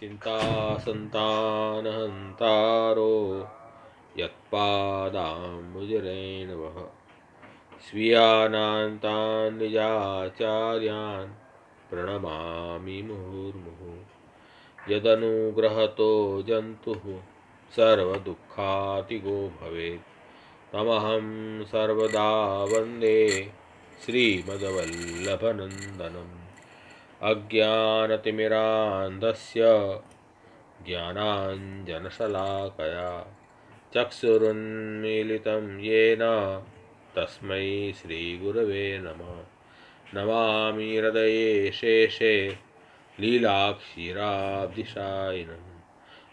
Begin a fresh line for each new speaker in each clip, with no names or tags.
चिंता संतानहंतारो यत्पादाम्बुजरेणवः स्वीयानान्तान् निजाचार्यान् प्रणमामि मुहुर्मुहुः। यदनुग्रहतो जन्तुः सर्वदुःखातिगो भवेत् तमहं सर्वदा वन्दे श्रीमद्वल्लभनन्दनम्। अज्ञानतिमिरान्धस्य ज्ञानाञ्जनशलाकया चक्षुरुन्मीलितं येन तस्मै श्रीगुरवे नमः। नमामि हृदये शेषे लीलाक्षीराब्धिशायिनं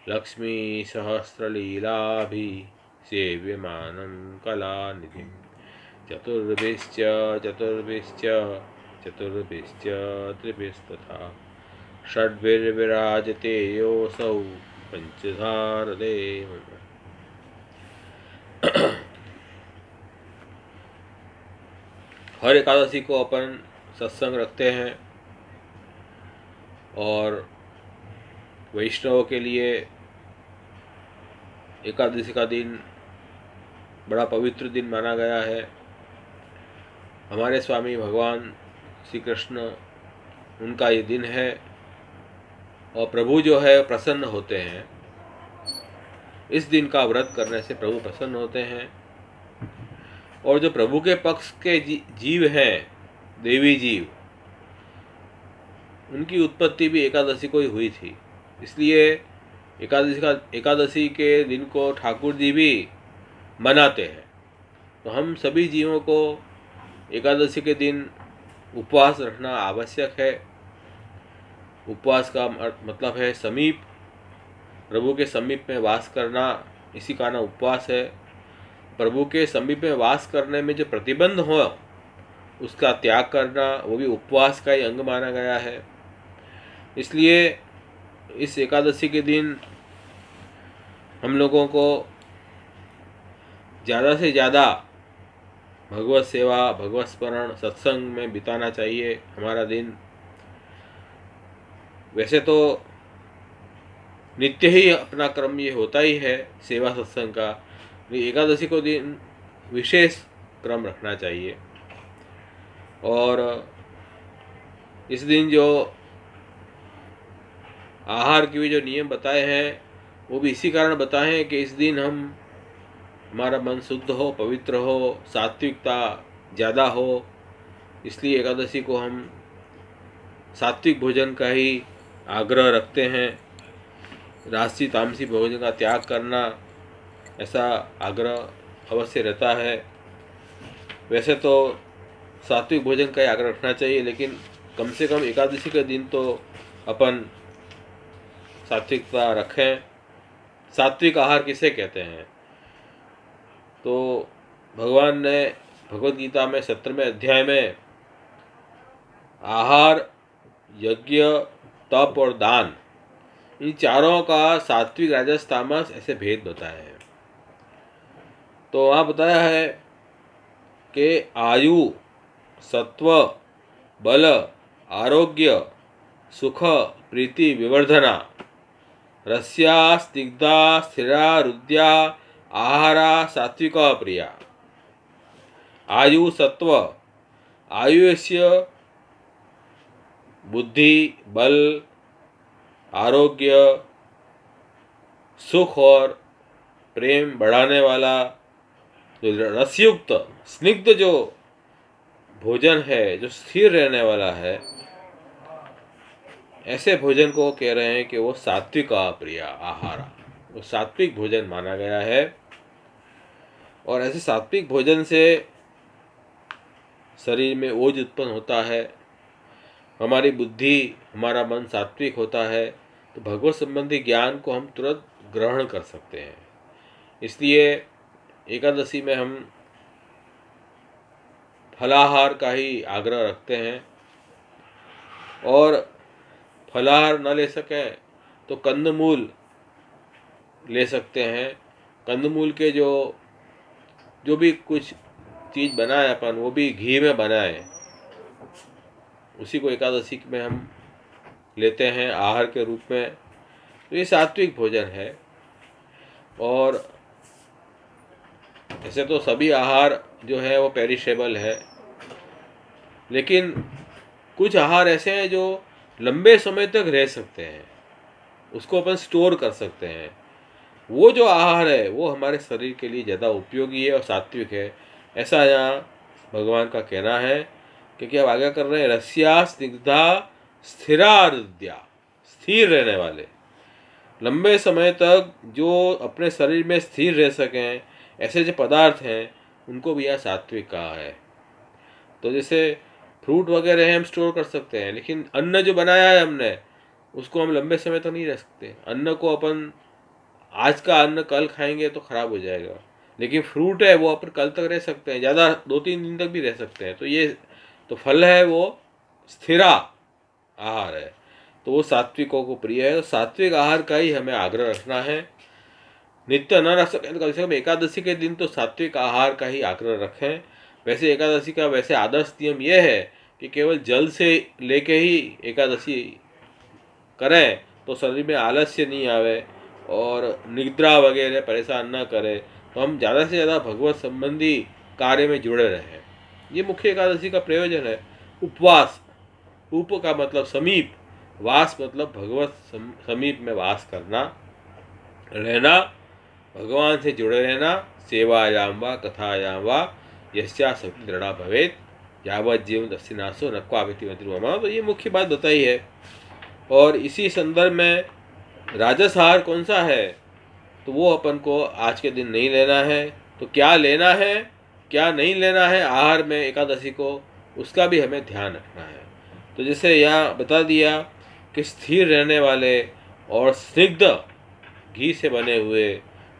लक्ष्मीसहस्रलीलाभिसेव्यमानं कलानिधिं। चतुर्भिश्च त्रिभिस्तथा षड्भिर्विराजते योऽसौ पंचधारदेव। हर एकादशी को अपन सत्संग रखते हैं और वैष्णव के लिए एकादशी का दिन बड़ा पवित्र दिन माना गया है। हमारे स्वामी भगवान श्री कृष्ण उनका ये दिन है और प्रभु जो है प्रसन्न होते हैं। इस दिन का व्रत करने से प्रभु प्रसन्न होते हैं और जो प्रभु के पक्ष के जीव हैं, देवी जीव, उनकी उत्पत्ति भी एकादशी को ही हुई थी। इसलिए एकादशी के दिन को ठाकुर जी भी मनाते हैं। तो हम सभी जीवों को एकादशी के दिन उपवास रखना आवश्यक है। उपवास का मतलब है समीप, प्रभु के समीप में वास करना, इसी का नाम उपवास है। प्रभु के समीप में वास करने में जो प्रतिबंध हो उसका त्याग करना, वो भी उपवास का ही अंग माना गया है। इसलिए इस एकादशी के दिन हम लोगों को ज़्यादा से ज़्यादा भगवत सेवा, भगवत स्मरण, सत्संग में बिताना चाहिए हमारा दिन। वैसे तो नित्य ही अपना क्रम ये होता ही है सेवा सत्संग का, एकादशी को दिन विशेष क्रम रखना चाहिए। और इस दिन जो आहार के भी जो नियम बताए हैं वो भी इसी कारण बताए हैं कि इस दिन हमारा मन शुद्ध हो, पवित्र हो, सात्विकता ज़्यादा हो। इसलिए एकादशी को हम सात्विक भोजन का ही आग्रह रखते हैं। राजसी तामसी भोजन का त्याग करना, ऐसा आग्रह अवश्य रहता है। वैसे तो सात्विक भोजन का ही आग्रह रखना चाहिए, लेकिन कम से कम एकादशी के दिन तो अपन सात्विकता रखें। सात्विक आहार किसे कहते हैं? तो भगवान ने भगवद गीता में 17वें अध्याय में आहार, यज्ञ, तप और दान, इन चारों का सात्विक, राजस, तामस ऐसे भेद बताए हैं। तो वहाँ बताया है कि आयु, सत्व, बल, आरोग्य, सुख, प्रीति, विवर्धना, रस्या, स्निग्धा, स्थिरा, रुद्या, आहारा, सात्विका प्रिया। आयु, सत्व, आयुष्य, बुद्धि, बल, आरोग्य, सुख और प्रेम बढ़ाने वाला जो रसयुक्त स्निग्ध जो भोजन है, जो स्थिर रहने वाला है, ऐसे भोजन को कह रहे हैं कि वो सात्विक प्रिय आहार, वो सात्विक भोजन माना गया है। और ऐसे सात्विक भोजन से शरीर में ओज उत्पन्न होता है, हमारी बुद्धि, हमारा मन सात्विक होता है, तो भगवत संबंधी ज्ञान को हम तुरंत ग्रहण कर सकते हैं। इसलिए एकादशी में हम फलाहार का ही आग्रह रखते हैं। और फलाहार न ले सकें तो कंदमूल ले सकते हैं। कंदमूल के जो भी कुछ चीज़ बनाए अपन, वो भी घी में बनाए, उसी को एकादशी में हम लेते हैं आहार के रूप में। तो ये सात्विक भोजन है। और ऐसे तो सभी आहार जो है वो पेरिशेबल है, लेकिन कुछ आहार ऐसे हैं जो लंबे समय तक रह सकते हैं, उसको अपन स्टोर कर सकते हैं। वो जो आहार है वो हमारे शरीर के लिए ज़्यादा उपयोगी है और सात्विक है, ऐसा यहाँ भगवान का कहना है। क्योंकि अब आगे कर रहे हैं, रस्या स्निग्धा स्थिरार्द्या, स्थिर रहने वाले, लंबे समय तक जो अपने शरीर में स्थिर रह सकें, ऐसे जो पदार्थ हैं उनको भी यहाँ सात्विक कहा है। तो जैसे फ्रूट वगैरह हम स्टोर कर सकते हैं, लेकिन अन्न जो बनाया है हमने उसको हम लंबे समय तक नहीं रख सकते। अन्न को अपन आज का अन्न कल खाएंगे तो खराब हो जाएगा, लेकिन फ्रूट है वो अपन कल तक रह सकते हैं, ज़्यादा 2-3 दिन तक भी रह सकते हैं। तो ये तो फल है वो स्थिरा आहार है, तो वो सात्विकों को प्रिय है। तो सात्विक आहार का ही हमें आग्रह रखना है। नित्य न रख सकें तो कम से कम एकादशी के दिन तो सात्विक आहार का ही आग्रह रखें। वैसे एकादशी का वैसे आदर्श नियम यह है कि केवल जल से लेके ही एकादशी करें तो शरीर में आलस्य नहीं आवे और निद्रा वगैरह परेशान न करे, तो हम ज़्यादा से ज़्यादा भगवत संबंधी कार्य में जुड़े रहें। ये मुख्य एकादशी का प्रयोजन है। उपवास, उप का मतलब समीप, वास मतलब भगवत समीप में वास करना, रहना, भगवान से जुड़े रहना। सेवायाम वा कथायाम वा यस्या शक्ति दृढ़ा भवेत यावत जीवन दस्यनाशो नक्वाभिति मंत्रिमा। तो ये मुख्य बात बताई है। और इसी संदर्भ में राजस आहार कौन सा है, तो वो अपन को आज के दिन नहीं लेना है। तो क्या लेना है क्या नहीं लेना है आहार में एकादशी को, उसका भी हमें ध्यान रखना है। तो जैसे यहाँ बता दिया कि स्थिर रहने वाले और स्निग्ध, घी से बने हुए,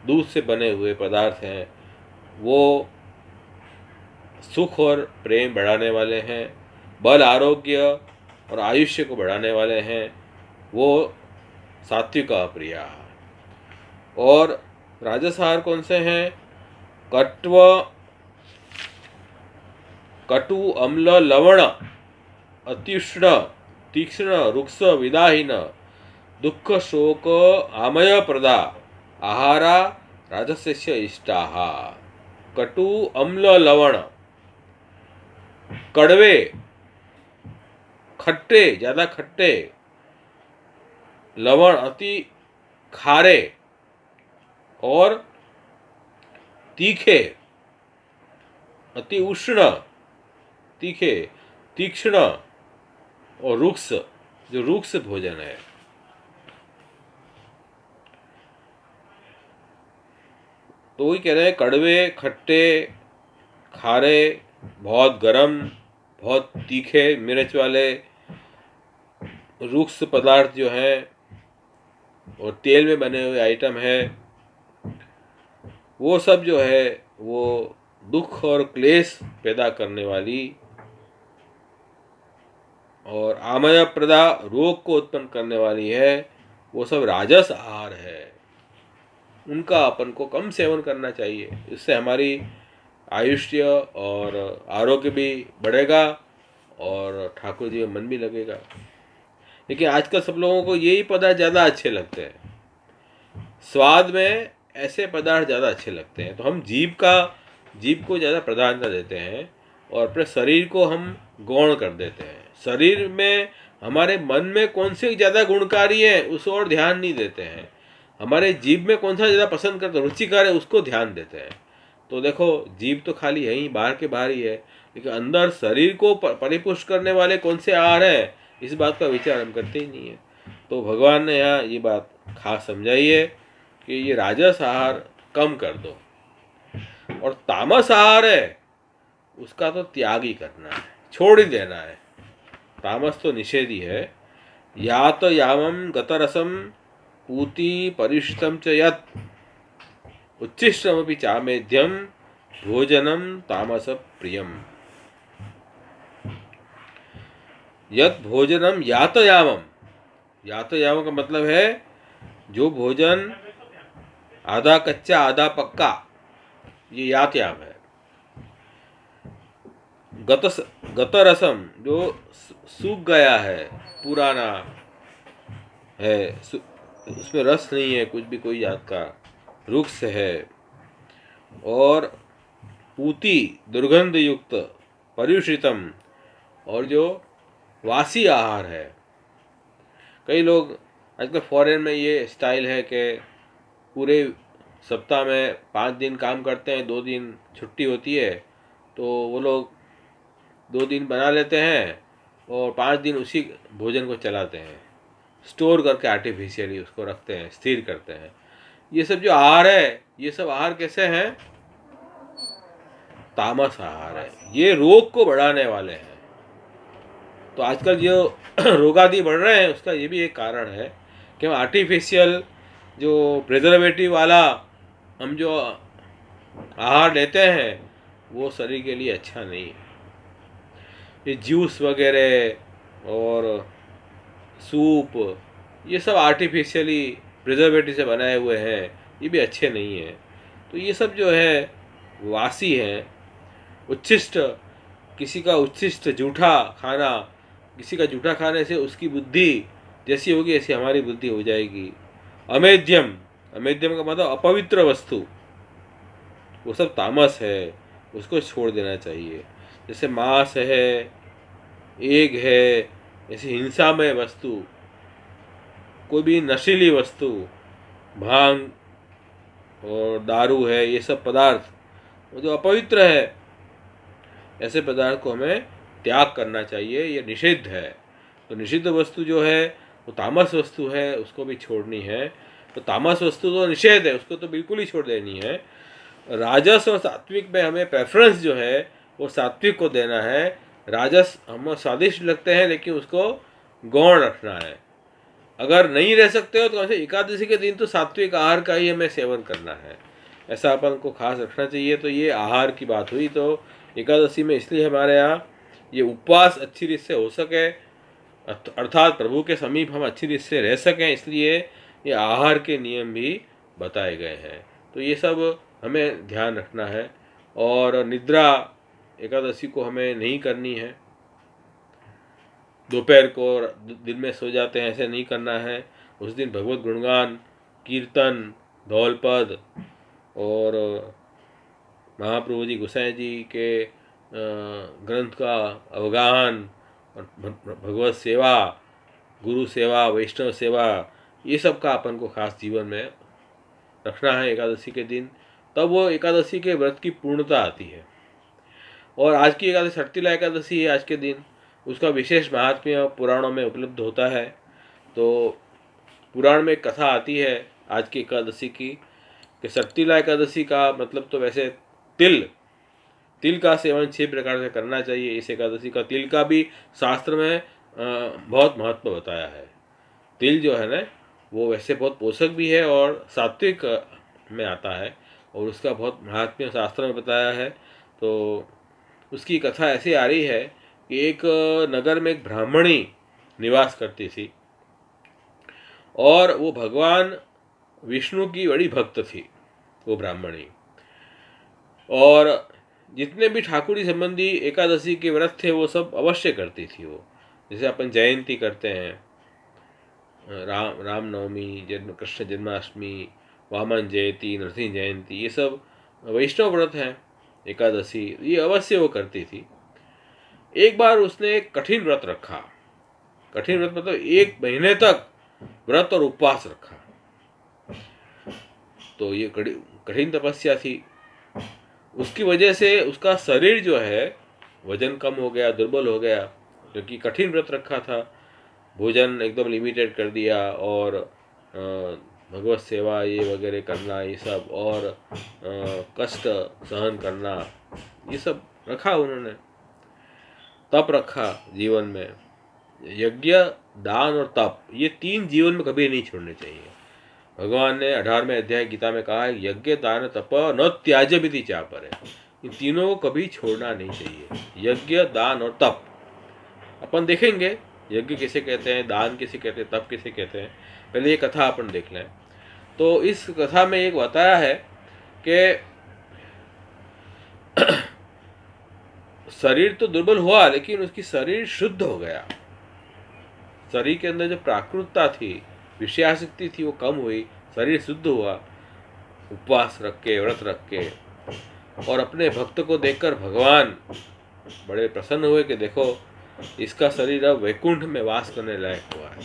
दूध से बने हुए पदार्थ हैं, वो सुख और प्रेम बढ़ाने वाले हैं, बल, आरोग्य और आयुष्य को बढ़ाने वाले हैं, वो सात्विक प्रिय आहार। और राजस आहार कौन से हैं? कटु अम्ल लवण अत्युष्ण तीक्ष्ण रुक्ष विदाहीन दुख शोक आमय प्रदा आहारा राजस्य इष्टाः। कटु अम्ल लवण, कड़वे, खट्टे, ज़्यादा खट्टे, लवण अति खारे और तीखे, अति उष्ण, तीखे, तीक्ष्ण और रुक्ष, जो रुक्ष भोजन है। तो वही कह रहे हैं, कड़वे, खट्टे, खारे, बहुत गरम, बहुत तीखे मिर्च वाले रुक्ष पदार्थ जो हैं और तेल में बने हुए आइटम है, वो सब जो है वो दुख और क्लेश पैदा करने वाली और आमय प्रदा, रोग को उत्पन्न करने वाली है, वो सब राजस आहार है। उनका अपन को कम सेवन करना चाहिए। इससे हमारी आयुष्य और आरोग्य भी बढ़ेगा और ठाकुर जी में मन भी लगेगा। लेकिन आजकल सब लोगों को यही पदार्थ ज़्यादा अच्छे लगते हैं, स्वाद में ऐसे पदार्थ ज़्यादा अच्छे लगते हैं। तो हम जीभ को ज़्यादा प्राधान्यता देते हैं और अपने शरीर को हम गौण कर देते हैं। शरीर में हमारे मन में कौन से ज़्यादा गुणकारी है उस और ध्यान नहीं देते हैं। हमारे जीभ में कौन सा ज़्यादा पसंद करते, रुचिकर है, उसको ध्यान देते हैं। तो देखो, जीभ तो खाली है ही, बाहर के बाहर ही है, लेकिन अंदर शरीर को परिपुष्ट करने वाले कौन से आहार हैं, इस बात का विचार हम करते ही नहीं है। तो भगवान ने यहाँ ये बात खास समझाई है कि ये राजस आहार कम कर दो, और तामस आहार है उसका तो त्याग ही करना है, छोड़ ही देना है। तामस तो निषेधी है। या तो यामम गतरसम पूति परिष्टम च यत् उच्छिष्टमपि चामेध्यम भोजनम तामस प्रियम। यत् भोजनम यातयामम, यातयामम का मतलब है जो भोजन आधा कच्चा आधा पक्का, ये यातयाम है। गतरसम जो सूख गया है, पुराना है, उसमें रस नहीं है कुछ भी कोई जात का, रुक्ष है। और पूती दुर्गंध युक्त पर्युषितम, और जो वासी आहार है। कई लोग आजकल फॉरेन में ये स्टाइल है कि पूरे सप्ताह में 5 दिन काम करते हैं, 2 दिन छुट्टी होती है, तो वो लोग 2 दिन बना लेते हैं और 5 दिन उसी भोजन को चलाते हैं, स्टोर करके आर्टिफिशियली उसको रखते हैं, स्थिर करते हैं। ये सब जो आहार है, ये सब आहार कैसे हैं? तामस आहार है, ये रोग को बढ़ाने वाले हैं। तो आजकल जो रोगादि बढ़ रहे हैं उसका ये भी एक कारण है कि हम आर्टिफिशियल जो प्रिजर्वेटिव वाला हम जो आहार लेते हैं वो शरीर के लिए अच्छा नहीं है। ये जूस वगैरह और सूप, ये सब आर्टिफिशियली प्रिजर्वेटिव से बनाए हुए हैं, ये भी अच्छे नहीं हैं। तो ये सब जो है वासी हैं। उच्छिष्ट, किसी का उच्छिष्ट जूठा खाना, किसी का जूठा खाने से उसकी बुद्धि जैसी होगी ऐसी हमारी बुद्धि हो जाएगी। अमेध्यम, अमेध्यम का मतलब अपवित्र वस्तु, वो सब तामस है, उसको छोड़ देना चाहिए। जैसे मांस है, एग है, ऐसी हिंसा में वस्तु, कोई भी नशीली वस्तु, भांग और दारू है, ये सब पदार्थ वो जो अपवित्र है, ऐसे पदार्थ को हमें त्याग करना चाहिए, ये निषिद्ध है। तो निषिद्ध वस्तु जो है वो तामस वस्तु है, उसको भी छोड़नी है। तो तामस वस्तु तो निषेध है, उसको तो बिल्कुल ही छोड़ देनी है। राजस और सात्विक में हमें प्रेफरेंस जो है वो सात्विक को देना है। राजस हमें स्वादिष्ट लगते हैं लेकिन उसको गौण रखना है। अगर नहीं रह सकते हो तो कम से एकादशी के दिन तो सात्विक आहार का ही हमें सेवन करना है, ऐसा अपन को खास रखना चाहिए। तो ये आहार की बात हुई। तो एकादशी में इसलिए हमारे यहाँ ये उपवास अच्छी रीत से हो सके, अर्थात प्रभु के समीप हम अच्छी रीत से रह सकें, इसलिए ये आहार के नियम भी बताए गए हैं। तो ये सब हमें ध्यान रखना है। और निद्रा एकादशी को हमें नहीं करनी है, दोपहर को दिन में सो जाते हैं ऐसे नहीं करना है। उस दिन भगवत गुणगान, कीर्तन, धौलपद और महाप्रभु जी गोसाई जी के ग्रंथ का अवगाहन और भगवत सेवा, गुरु सेवा, वैष्णव सेवा, ये सब का अपन को खास जीवन में रखना है एकादशी के दिन। तब वो एकादशी के व्रत की पूर्णता आती है। और आज की एकादशी शर्तिला एकादशी है आज के दिन, उसका विशेष महात्म्य पुराणों में उपलब्ध होता है। तो पुराण में एक कथा आती है आज की एकादशी की कि शर्तिला एकादशी का मतलब तो वैसे तिल का सेवन 6 प्रकार से करना चाहिए। इस एकादशी का तिल का भी शास्त्र में बहुत महत्व बताया है। तिल जो है ना वो वैसे बहुत पोषक भी है और सात्विक में आता है और उसका बहुत महात्म्य शास्त्र में बताया है। तो उसकी कथा ऐसी आ रही है कि एक नगर में एक ब्राह्मणी निवास करती थी और वो भगवान विष्णु की बड़ी भक्त थी वो ब्राह्मणी। और जितने भी ठाकुरी संबंधी एकादशी के व्रत थे वो सब अवश्य करती थी वो। जैसे अपन जयंती करते हैं, रामनवमी, कृष्ण जन्माष्टमी, वामन जयंती, नरसिंह जयंती, ये सब वैष्णव व्रत हैं। एकादशी ये अवश्य वो करती थी। एक बार उसने एक कठिन व्रत रखा। कठिन व्रत मतलब 1 महीने तक व्रत और उपवास रखा। तो ये कठिन तपस्या थी। उसकी वजह से उसका शरीर जो है वजन कम हो गया, दुर्बल हो गया, क्योंकि कठिन व्रत रखा था। भोजन एकदम लिमिटेड कर दिया और भगवत सेवा ये वगैरह करना, ये सब, और कष्ट सहन करना, ये सब रखा उन्होंने। तप रखा जीवन में। यज्ञ, दान और तप, ये 3 जीवन में कभी नहीं छोड़ने चाहिए। भगवान ने 18वें अध्याय गीता में कहा है यज्ञ दान तप न त्याज्य विधि चापर है। इन तीनों को कभी छोड़ना नहीं चाहिए, यज्ञ, दान और तप। अपन देखेंगे यज्ञ किसे कहते हैं, दान किसे कहते हैं, तप किसे कहते हैं। पहले ये कथा अपन देख लें। तो इस कथा में एक बताया है कि शरीर तो दुर्बल हुआ लेकिन उसकी शरीर शुद्ध हो गया। शरीर के अंदर जो प्राकृतता थी विषयासक्ति थी वो कम हुई, शरीर शुद्ध हुआ, उपवास रख के, व्रत रख के, और अपने भक्त को देखकर भगवान बड़े प्रसन्न हुए कि देखो इसका शरीर अब वैकुंठ में वास करने लायक हुआ है,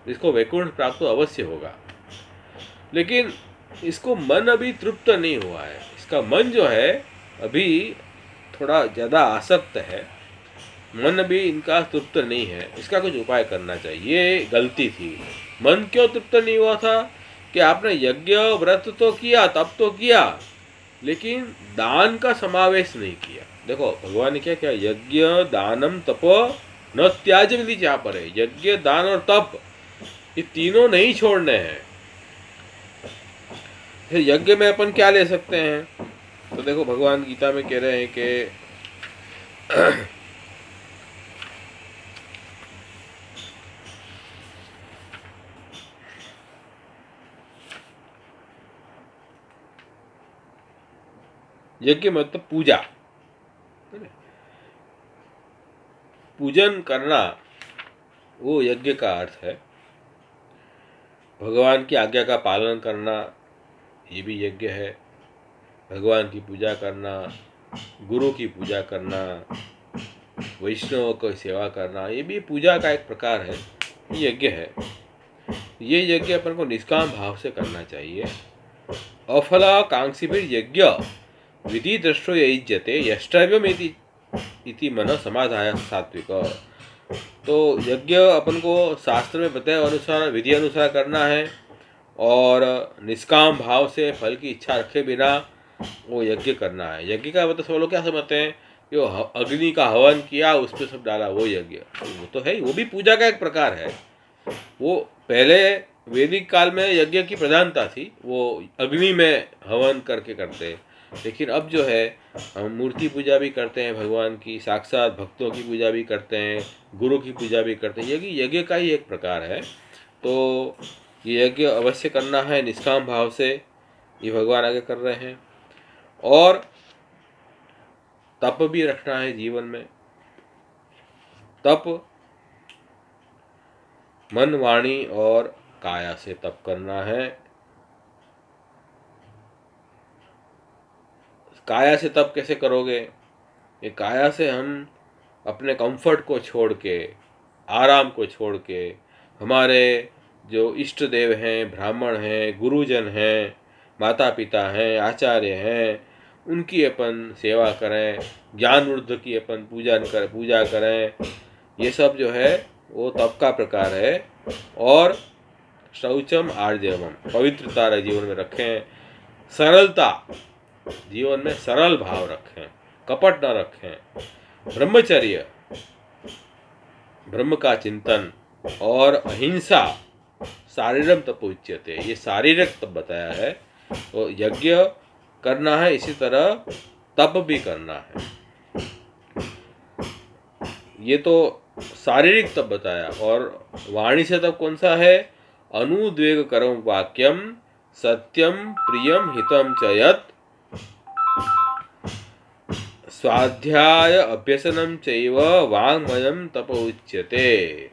इसको वैकुंठ प्राप्त तो अवश्य होगा। लेकिन इसको मन अभी तृप्त नहीं हुआ है, इसका मन जो है अभी थोड़ा ज़्यादा आसक्त है, मन भी इनका तृप्त नहीं है, इसका कुछ उपाय करना चाहिए। ये गलती थी। मन क्यों तृप्त नहीं हुआ था कि आपने यज्ञ व्रत तो किया, तब तो किया, लेकिन दान का समावेश नहीं किया। देखो भगवान ने क्या किया, यज्ञ दानम तप न त्याज विधि जहाँ पर है, यज्ञ दान और तप ये तीनों नहीं छोड़ने हैं। फिर यज्ञ में अपन क्या ले सकते हैं, तो देखो भगवान गीता में कह रहे हैं कि यज्ञ मतलब पूजा, पूजन करना वो यज्ञ का अर्थ है। भगवान की आज्ञा का पालन करना ये भी यज्ञ है। भगवान की पूजा करना, गुरु की पूजा करना, वैष्णव की सेवा करना, ये भी पूजा का एक प्रकार है, ये यज्ञ है। ये यज्ञ अपन को निष्काम भाव से करना चाहिए। अफलाकांक्षी भी यज्ञ विधि दृष्टो युज्यते यष्टव्यम इति मन समाधाय सात्विक। तो यज्ञ अपन को शास्त्र में बताए अनुसार, विधि अनुसार करना है, और निष्काम भाव से फल की इच्छा रखे बिना वो यज्ञ करना है। यज्ञ का मतलब सब लोग क्या समझते हैं कि वो अग्नि का हवन किया, उस पर सब डाला, वो यज्ञ, वो तो है ही, वो भी पूजा का एक प्रकार है। वो पहले वैदिक काल में यज्ञ की प्रधानता थी, वो अग्नि में हवन करके करते, लेकिन अब जो है हम मूर्ति पूजा भी करते हैं भगवान की, साक्षात भक्तों की पूजा भी करते हैं, गुरु की पूजा भी करते हैं, यज्ञ यज्ञ का ही एक प्रकार है। तो ये यज्ञ अवश्य करना है निष्काम भाव से, ये भगवान आगे कर रहे हैं। और तप भी रखना है जीवन में। तप मन, वाणी और काया से तप करना है। काया से तप कैसे करोगे, ये काया से हम अपने कंफर्ट को छोड़ के, आराम को छोड़ के, हमारे जो इष्ट देव हैं, ब्राह्मण हैं, गुरुजन हैं, माता पिता हैं, आचार्य हैं, उनकी अपन सेवा करें, ज्ञान वृद्ध की अपन पूजा करें। ये सब जो है वो तप का प्रकार है। और शौचम आर्जवम, पवित्रता जीवन में रखें, सरलता जीवन में, सरल भाव रखें, कपट न रखें, ब्रह्मचर्य, ब्रह्म का चिंतन, और अहिंसा, शारीरम तप उच्यते, ये शारीरिक तप बताया है। तो यज्ञ करना है, इसी तरह तप भी करना है। ये तो शारीरिक तप बताया। और वाणी से तप कौन सा है, अनुद्वेग करम वाक्यम सत्यम प्रियम हितम च यत् स्वाध्याय अभ्यसनम चैव वाङ्मयम तप उच्यते।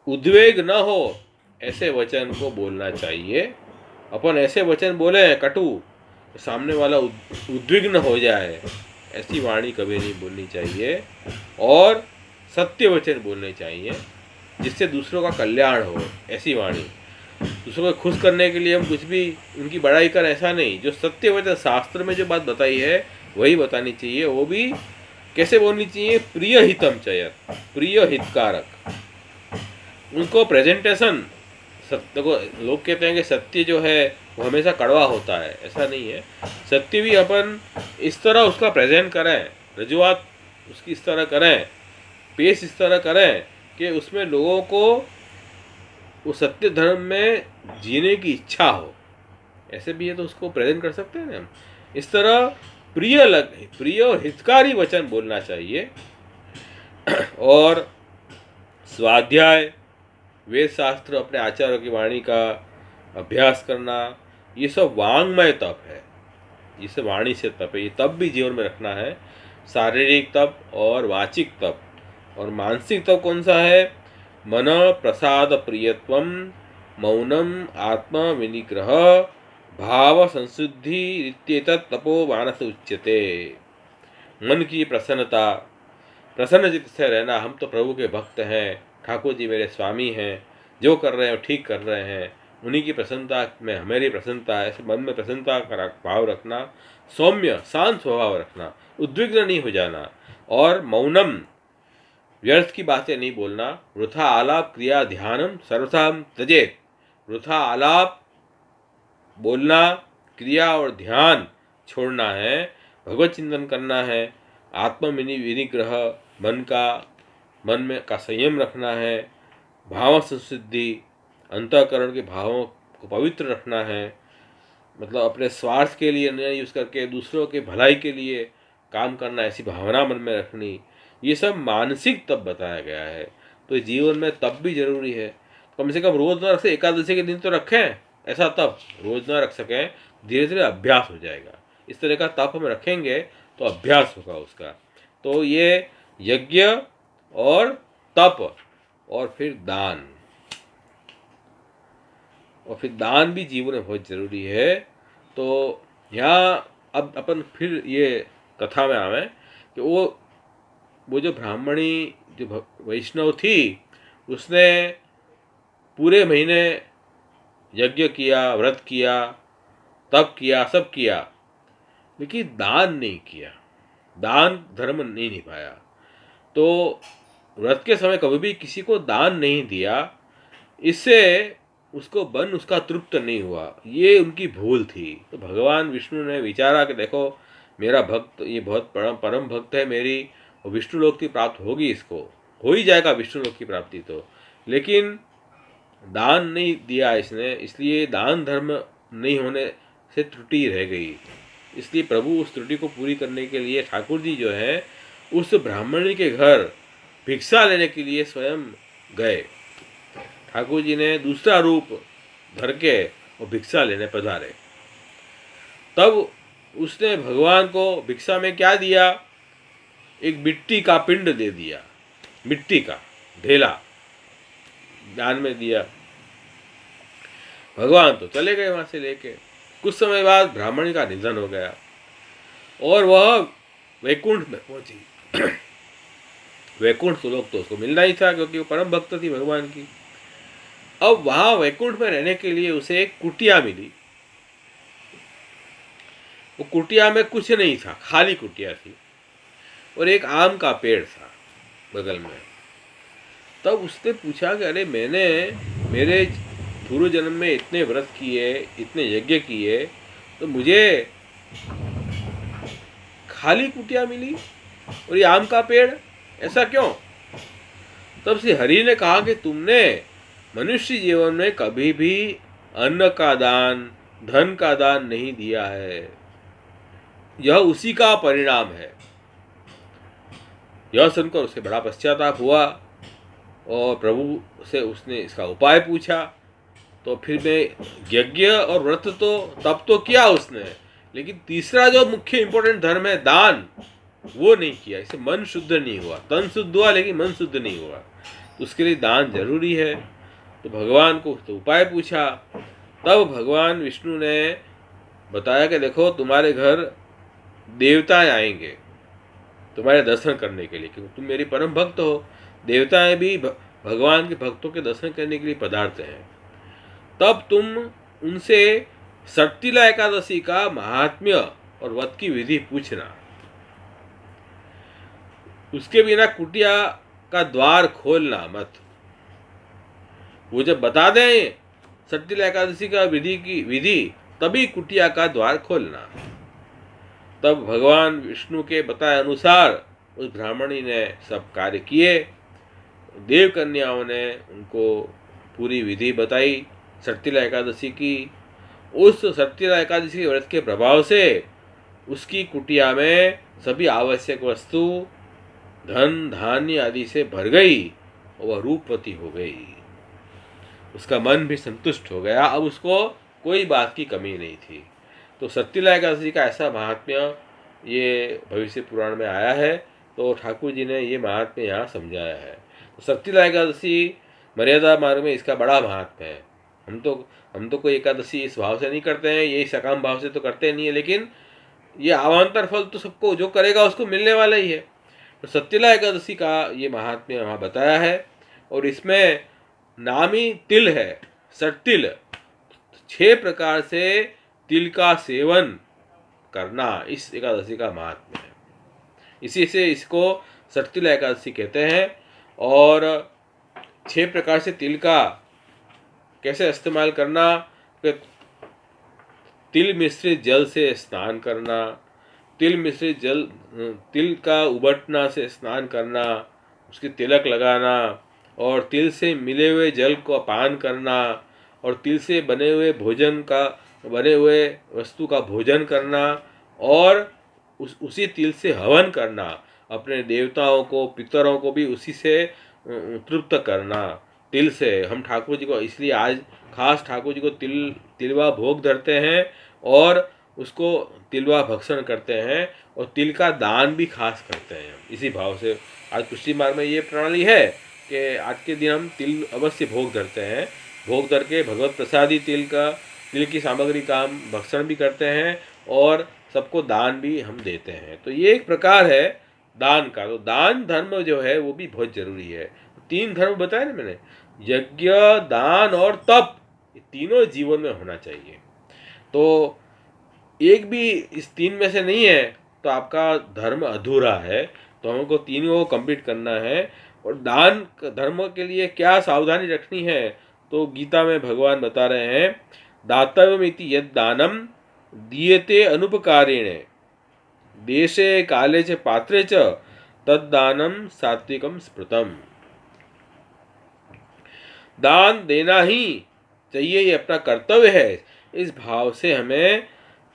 उद्वेग न हो ऐसे वचन को बोलना चाहिए। अपन ऐसे वचन बोले कटु, सामने वाला उद्विग्न हो जाए, ऐसी वाणी कभी नहीं बोलनी चाहिए। और सत्य वचन बोलने चाहिए जिससे दूसरों का कल्याण हो, ऐसी वाणी। दूसरों को खुश करने के लिए हम कुछ भी उनकी बड़ाई कर, ऐसा नहीं। जो सत्य वचन शास्त्र में जो बात बताई है वही बतानी चाहिए। वो भी कैसे बोलनी चाहिए, प्रिय हितम चयत, प्रिय हितकारक। उनको प्रेजेंटेशन, देखो लोग कहते हैं कि सत्य जो है वो हमेशा कड़वा होता है, ऐसा नहीं है। सत्य भी अपन इस तरह उसका प्रेजेंट करें, रजुआत उसकी इस तरह करें, पेश इस तरह करें कि उसमें लोगों को वो सत्य धर्म में जीने की इच्छा हो। ऐसे भी है तो उसको प्रेजेंट कर सकते हैं ना हम। इस तरह प्रिय और हितकारी वचन बोलना चाहिए। और स्वाध्याय, वेद शास्त्र, अपने आचार्यों की वाणी का अभ्यास करना, ये सब वांग्मय तप है, जिसे वाणी से तप है। ये तप भी जीवन में रखना है, शारीरिक तप और वाचिक तप। और मानसिक तप कौन सा है? मन प्रसाद प्रियत्वम, मौनम, आत्मा विनिग्रह, भाव संशुद्धि इत्येतत् तपो मानस उच्यते। मन की प्रसन्नता, प्रसन्न चित्त से रहना। हम तो प्रभु के भक्त हैं, ठाकुर जी मेरे स्वामी हैं, जो कर रहे हैं वो ठीक कर रहे हैं, उन्हीं की प्रसन्नता में हमारी प्रसन्नता है। ऐसे मन में प्रसन्नता का भाव रखना, सौम्य शांत स्वभाव रखना, उद्विग्न नहीं हो जाना। और मौनम, व्यर्थ की बातें नहीं बोलना। वृथा आलाप क्रिया ध्यानम सर्वथा त्यजेत। वृथा आलाप बोलना, क्रिया और ध्यान छोड़ना है, भगवत चिंतन करना है। आत्म विनिग्रह, मन में का संयम रखना है। भाव संशुद्धि, अंतःकरण के भावों को पवित्र रखना है, मतलब अपने स्वार्थ के लिए न यूज़ करके दूसरों के भलाई के लिए काम करना, ऐसी भावना मन में रखनी। ये सब मानसिक तप बताया गया है। तो जीवन में तप भी जरूरी है। कम से कम रोज ना रख, एकादशी के दिन तो रखें। ऐसा तप रोज ना रख सकें, धीरे धीरे अभ्यास हो जाएगा। इस तरह का तप हम रखेंगे तो अभ्यास होगा उसका। तो ये यज्ञ और तप और फिर दान, और फिर दान भी जीवन में बहुत जरूरी है। तो यहाँ अब अपन फिर ये कथा में आवे कि वो जो ब्राह्मणी जो वैष्णव थी, उसने पूरे महीने यज्ञ किया, व्रत किया, तप किया, सब किया, लेकिन दान नहीं किया, दान धर्म नहीं निभाया। तो व्रत के समय कभी भी किसी को दान नहीं दिया, इससे उसको उसका तृप्त नहीं हुआ। ये उनकी भूल थी। तो भगवान विष्णु ने विचारा कि देखो मेरा भक्त ये बहुत परम भक्त है मेरी, और विष्णु लोक की प्राप्त होगी, इसको हो ही जाएगा विष्णु लोक की प्राप्ति तो, लेकिन दान नहीं दिया इसने, इसलिए दान धर्म नहीं होने से त्रुटि रह गई। इसलिए प्रभु उस त्रुटि को पूरी करने के लिए ठाकुर जी जो है उस ब्राह्मणी के घर भिक्षा लेने के लिए स्वयं गए। ठाकुर जी ने दूसरा रूप धर के वो भिक्षा लेने पधारे। तब उसने भगवान को भिक्षा में क्या दिया? एक मिट्टी का पिंड दे दिया, मिट्टी का ढेला दान में दिया। भगवान तो चले गए वहां से लेके। कुछ समय बाद ब्राह्मण का निधन हो गया और वह वैकुंठ में पहुंची। वैकुंठ सुलोक तो उसको मिलना ही था, क्योंकि वो परम भक्त थी भगवान की। अब वहां वैकुंठ में रहने के लिए उसे एक कुटिया मिली। वो कुटिया में कुछ नहीं था, खाली कुटिया थी, और एक आम का पेड़ था बगल में। तब उसने पूछा कि अरे मैंने मेरे पूर्व जन्म में इतने व्रत किए, इतने यज्ञ किए, तो मुझे खाली कुटिया मिली और ये आम का पेड़, ऐसा क्यों? तब श्री हरि ने कहा कि तुमने मनुष्य जीवन में कभी भी अन्न का दान, धन का दान नहीं दिया है, यह उसी का परिणाम है। यह सुनकर उसे बड़ा पश्चाताप हुआ और प्रभु से उसने इसका उपाय पूछा। तो फिर मैं यज्ञ और व्रत तो तब तो किया उसने, लेकिन तीसरा जो मुख्य इंपॉर्टेंट धर्म है दान, वो नहीं किया। इससे मन शुद्ध नहीं हुआ, तन शुद्ध हुआ लेकिन मन शुद्ध नहीं हुआ। तो उसके लिए दान जरूरी है। तो भगवान को तो उपाय पूछा। तब भगवान विष्णु ने बताया कि देखो तुम्हारे घर देवताएं आएंगे तुम्हारे दर्शन करने के लिए, क्योंकि तुम मेरी परम भक्त हो। देवताएं भी भगवान के भक्तों के दर्शन करने के लिए पधारते हैं। तब तुम उनसे सट्टिला एकादशी का महात्म्य और व्रत की विधि पूछना। उसके बिना कुटिया का द्वार खोलना मत। वो जब बता दें सट्टिला एकादशी का विधि तभी कुटिया का द्वार खोलना। तब भगवान विष्णु के बताए अनुसार उस ब्राह्मणी ने सब कार्य किए। देव कन्याओं ने उनको पूरी विधि बताई सट्टिला एकादशी की। उस सट्टिला एकादशी के व्रत के प्रभाव से उसकी कुटिया में सभी आवश्यक वस्तु धन धान्य आदि से भर गई और वह रूपवती हो गई। उसका मन भी संतुष्ट हो गया, अब उसको कोई बात की कमी नहीं थी। तो सत्यनारायण एकादशी का ऐसा महात्म्य ये भविष्य पुराण में आया है, तो ठाकुर जी ने ये महात्म्य यहाँ समझाया है। तो सत्यनारायण एकादशी मर्यादा मार्ग में इसका बड़ा महात्म्य है। हम तो कोई एकादशी इस भाव से नहीं करते हैं, ये सकाम भाव से तो करते नहीं है, लेकिन ये अवान्तर फल तो सबको जो करेगा उसको मिलने वाला ही है। तो सत्यनारायण एकादशी का ये महात्म्य वहाँ बताया है, और इसमें नाम ही तिल है, सटतिल। 6 प्रकार से तिल का सेवन करना इस एकादशी का महात्म्य है। इसी से इसको सटतिल एकादशी कहते हैं। और 6 प्रकार से तिल का कैसे इस्तेमाल करना, तिल मिश्रित जल से स्नान करना, तिल का उबटना से स्नान करना, उसकी तिलक लगाना, और तिल से मिले हुए जल को पान करना, और तिल से बने हुए वस्तु का भोजन करना, और उसी तिल से हवन करना, अपने देवताओं को पितरों को भी उसी से तृप्त करना। तिल से हम ठाकुर जी को इसलिए आज खास ठाकुर जी को तिलवा भोग धरते हैं और उसको तिलवा भक्षण करते हैं, और तिल का दान भी खास करते हैं इसी भाव से। आज पुष्टि मार्ग में ये प्रणाली है कि आज के दिन हम तिल अवश्य भोग धरते हैं, भोग धर के भगवत प्रसादी तिल की सामग्री का हम भक्षण भी करते हैं, और सबको दान भी हम देते हैं। तो ये एक प्रकार है दान का। तो दान धर्म जो है वो भी बहुत जरूरी है। 3 धर्म बताया ना मैंने, यज्ञ, दान और तप, ये तीनों जीवन में होना चाहिए। तो एक भी इस 3 में से नहीं है तो आपका धर्म अधूरा है। तो हमको तीनों को कंप्लीट करना है। और दान धर्म के लिए क्या सावधानी रखनी है, तो गीता में भगवान बता रहे हैं, दातव्यमिति यद दानम दीयते अनुपकारेण देशे काले च पात्रे च तद्दानम सात्विकम स्मृतम। दान देना ही चाहिए, ये अपना कर्तव्य है, इस भाव से हमें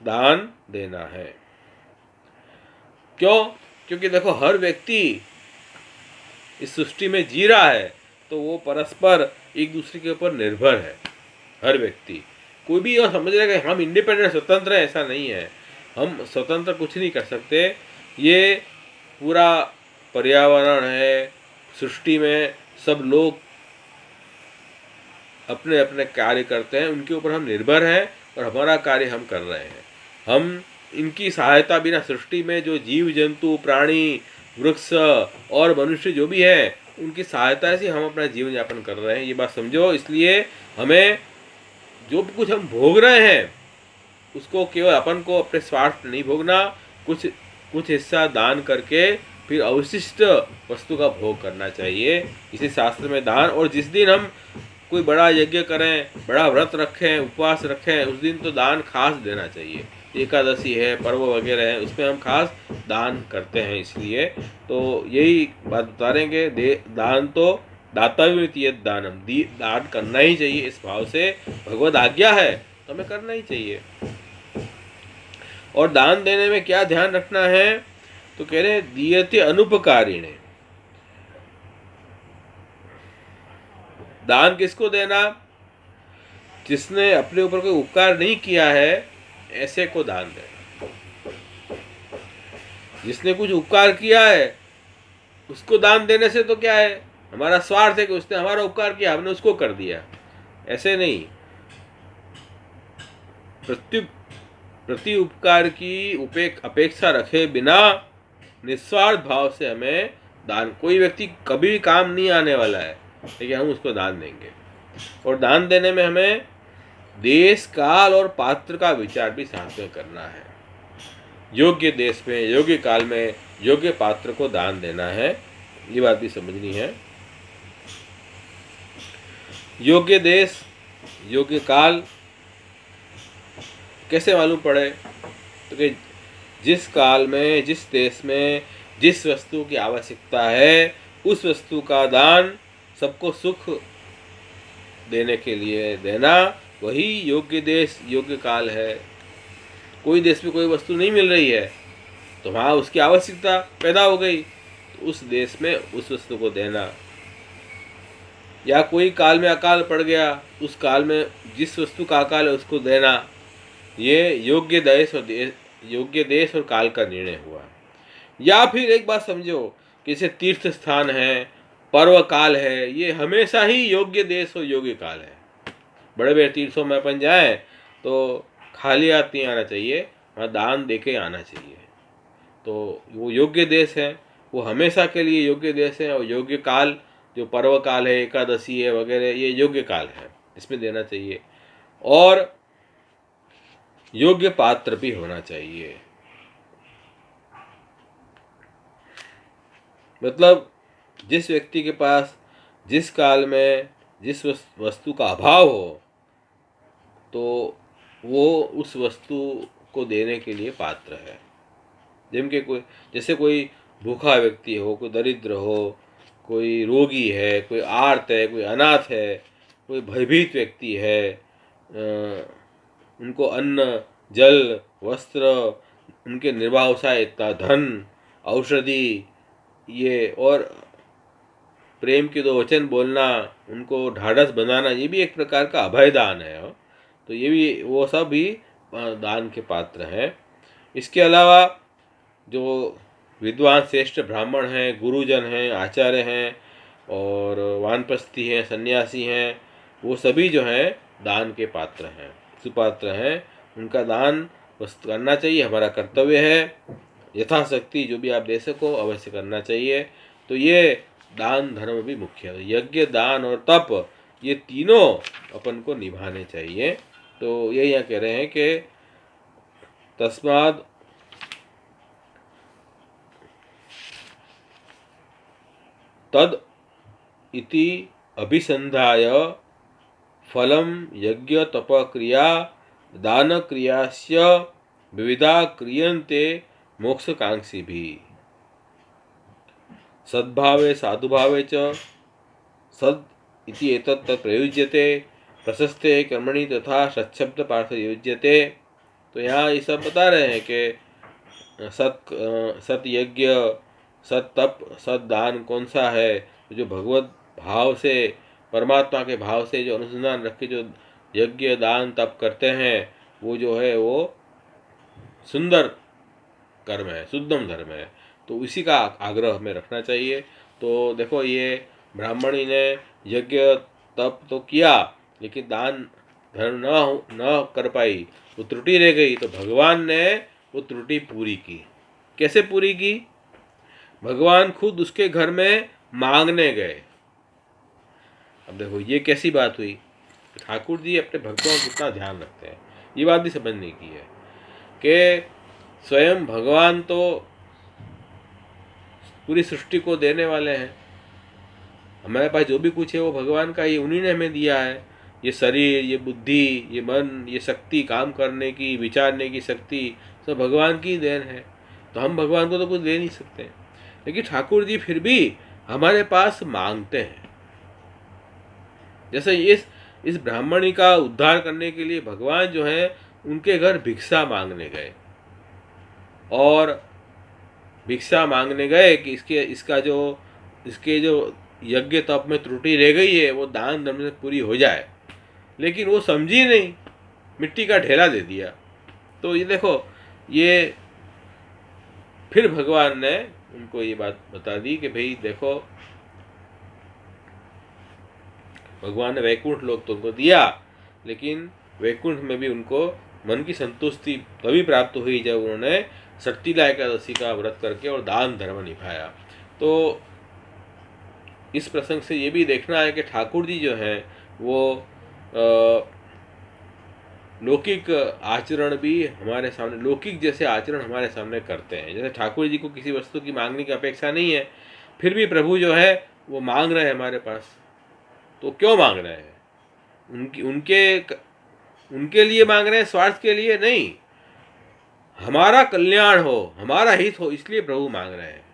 दान देना है। क्यों? क्योंकि देखो हर व्यक्ति इस सृष्टि में जी रहा है, तो वो परस्पर एक दूसरे के ऊपर निर्भर है। हर व्यक्ति, कोई भी और समझ रहा है कि हम इंडिपेंडेंट स्वतंत्र हैं, ऐसा नहीं है। हम स्वतंत्र कुछ नहीं कर सकते। ये पूरा पर्यावरण है, सृष्टि में सब लोग अपने अपने कार्य करते हैं, उनके ऊपर हम निर्भर हैं और हमारा कार्य हम कर रहे हैं। हम इनकी सहायता बिना सृष्टि में जो जीव जंतु प्राणी वृक्ष और मनुष्य जो भी है, उनकी सहायता से हम अपना जीवन यापन कर रहे हैं, ये बात समझो। इसलिए हमें जो भी कुछ हम भोग रहे हैं उसको केवल अपन को अपने स्वार्थ नहीं भोगना, कुछ हिस्सा दान करके फिर अवशिष्ट वस्तु का भोग करना चाहिए। इसी शास्त्र में दान। और जिस दिन हम कोई बड़ा यज्ञ करें, बड़ा व्रत रखें, उपवास रखें, उस दिन तो दान खास देना चाहिए। एकादशी है, पर्व वगैरह है, उसमें हम खास दान करते हैं। इसलिए तो यही बात बता रहेंगे, दान तो दातव्य दानम, दान करना ही चाहिए इस भाव से। भगवद आज्ञा है तो हमें करना ही चाहिए। और दान देने में क्या ध्यान रखना है, तो कह रहे दीयते अनुपकारिणे। दान किसको देना? जिसने अपने ऊपर कोई उपकार नहीं किया है, ऐसे को दान देना। जिसने कुछ उपकार किया है उसको दान देने से तो क्या है, हमारा स्वार्थ है कि उसने हमारा उपकार किया, हमने उसको कर दिया, ऐसे नहीं। प्रति उपकार की अपेक्षा रखे बिना निस्वार्थ भाव से हमें दान, कोई व्यक्ति कभी काम नहीं आने वाला है लेकिन हम उसको दान देंगे। और दान देने में हमें देश काल और पात्र का विचार भी साथ में करना है। योग्य देश में, योग्य काल में, योग्य पात्र को दान देना है, ये बात भी समझनी है। योग्य देश, योग्य काल कैसे मालूम पड़े, तो कि जिस काल में, जिस देश में जिस वस्तु की आवश्यकता है, उस वस्तु का दान सबको सुख देने के लिए देना, वही योग्य देश योग्य काल है। कोई देश में कोई वस्तु नहीं मिल रही है तो वहाँ उसकी आवश्यकता पैदा हो गई, तो उस देश में उस वस्तु को देना। या कोई काल में अकाल पड़ गया, उस काल में जिस वस्तु का अकाल है उसको देना, ये योग्य देश और काल का निर्णय हुआ। या फिर एक बात समझो, जैसे तीर्थ स्थान है, पर्व काल है, ये हमेशा ही योग्य देश और योग्य काल है। बड़े बड़े तीर्थों में अपन जाएं तो खाली हाथ नहीं आना चाहिए, वहाँ दान दे के आना चाहिए। तो वो योग्य देश है, वो हमेशा के लिए योग्य देश है। और योग्य काल जो पर्व काल है, एकादशी है वगैरह, ये योग्य काल है, इसमें देना चाहिए। और योग्य पात्र भी होना चाहिए। मतलब जिस व्यक्ति के पास जिस काल में जिस वस्तु का अभाव हो, तो वो उस वस्तु को देने के लिए पात्र है। जैसे कोई भूखा व्यक्ति हो, कोई दरिद्र हो, कोई रोगी है, कोई आर्त है, कोई अनाथ है, कोई भयभीत व्यक्ति है, उनको अन्न, जल, वस्त्र, उनके निर्वाह सहायता, धन, औषधि, ये और प्रेम के दो वचन बोलना, उनको ढाढ़स बनाना, ये भी एक प्रकार का अभय दान है। तो ये भी, वो सब भी दान के पात्र हैं। इसके अलावा जो विद्वान श्रेष्ठ ब्राह्मण हैं, गुरुजन हैं, आचार्य हैं और वानप्रस्थी हैं, सन्यासी हैं, वो सभी जो हैं दान के पात्र हैं, सुपात्र हैं। उनका दान करना चाहिए, हमारा कर्तव्य है। यथाशक्ति जो भी आप दे सको अवश्य करना चाहिए। तो ये दान धर्म भी मुख्य है। यज्ञ, दान और तप, ये तीनों अपन को निभाने चाहिए। तो ये यहाँ कह रहे हैं कि तस्माद तद इति अभिसंधाय फलम यज्ञ तप क्रिया दान क्रियास्य विविधा क्रियन्ते मोक्षकांक्षी भी सद्भावे साधुभावे च सद इति एतत् तत् प्रयुज्यते प्रशस्ते कर्मणि तथा सच्छब्द पार्थ युज्यते। तो यहाँ ये सब बता रहे हैं कि सत यज्ञ, सत तप, सत दान कौन सा है। जो भगवत भाव से, परमात्मा के भाव से जो अनुसंधान रख के जो यज्ञ, दान, तप करते हैं, वो जो है वो सुंदर कर्म है, शुद्धम धर्म है। तो इसी का आग्रह हमें रखना चाहिए। तो देखो, ये ब्राह्मणी ने यज्ञ तप तो किया, लेकिन दान धर्म न कर पाई, वो त्रुटि रह गई। तो भगवान ने वो त्रुटि पूरी की। कैसे पूरी की? भगवान खुद उसके घर में मांगने गए। अब देखो ये कैसी बात हुई। ठाकुर जी अपने भक्तों का कितना ध्यान रखते हैं, ये बात भी समझने की है कि स्वयं भगवान तो पूरी सृष्टि को देने वाले हैं। हमारे पास जो भी कुछ है वो भगवान का ही, उन्हीं ने हमें दिया है। ये शरीर, ये बुद्धि, ये मन, ये शक्ति, काम करने की, विचारने की शक्ति, सब भगवान की देन है। तो हम भगवान को तो कुछ दे नहीं सकते, लेकिन ठाकुर जी फिर भी हमारे पास मांगते हैं। जैसे इस ब्राह्मणी का उद्धार करने के लिए भगवान जो है उनके घर भिक्षा मांगने गए, और भिक्षा मांगने गए कि इसके जो यज्ञ तप में त्रुटि रह गई है वो दान धर्म से पूरी हो जाए। लेकिन वो समझी नहीं, मिट्टी का ढेला दे दिया। तो ये देखो, ये फिर भगवान ने उनको ये बात बता दी कि भाई देखो, भगवान ने वैकुंठ लोक तो उनको दिया, लेकिन वैकुंठ में भी उनको मन की संतुष्टि तभी प्राप्त हुई जब उन्होंने सट्टिला एकादशी का व्रत करके और दान धर्म निभाया। तो इस प्रसंग से ये भी देखना है कि ठाकुर जी जो हैं वो लौकिक आचरण भी हमारे सामने, लौकिक जैसे आचरण हमारे सामने करते हैं। जैसे ठाकुर जी को किसी वस्तु की मांगने की अपेक्षा नहीं है, फिर भी प्रभु जो है वो मांग रहे हैं हमारे पास। तो क्यों मांग रहे हैं? उनके लिए मांग रहे हैं, स्वार्थ के लिए नहीं। हमारा कल्याण हो, हमारा हित हो, इसलिए प्रभु मांग रहे हैं।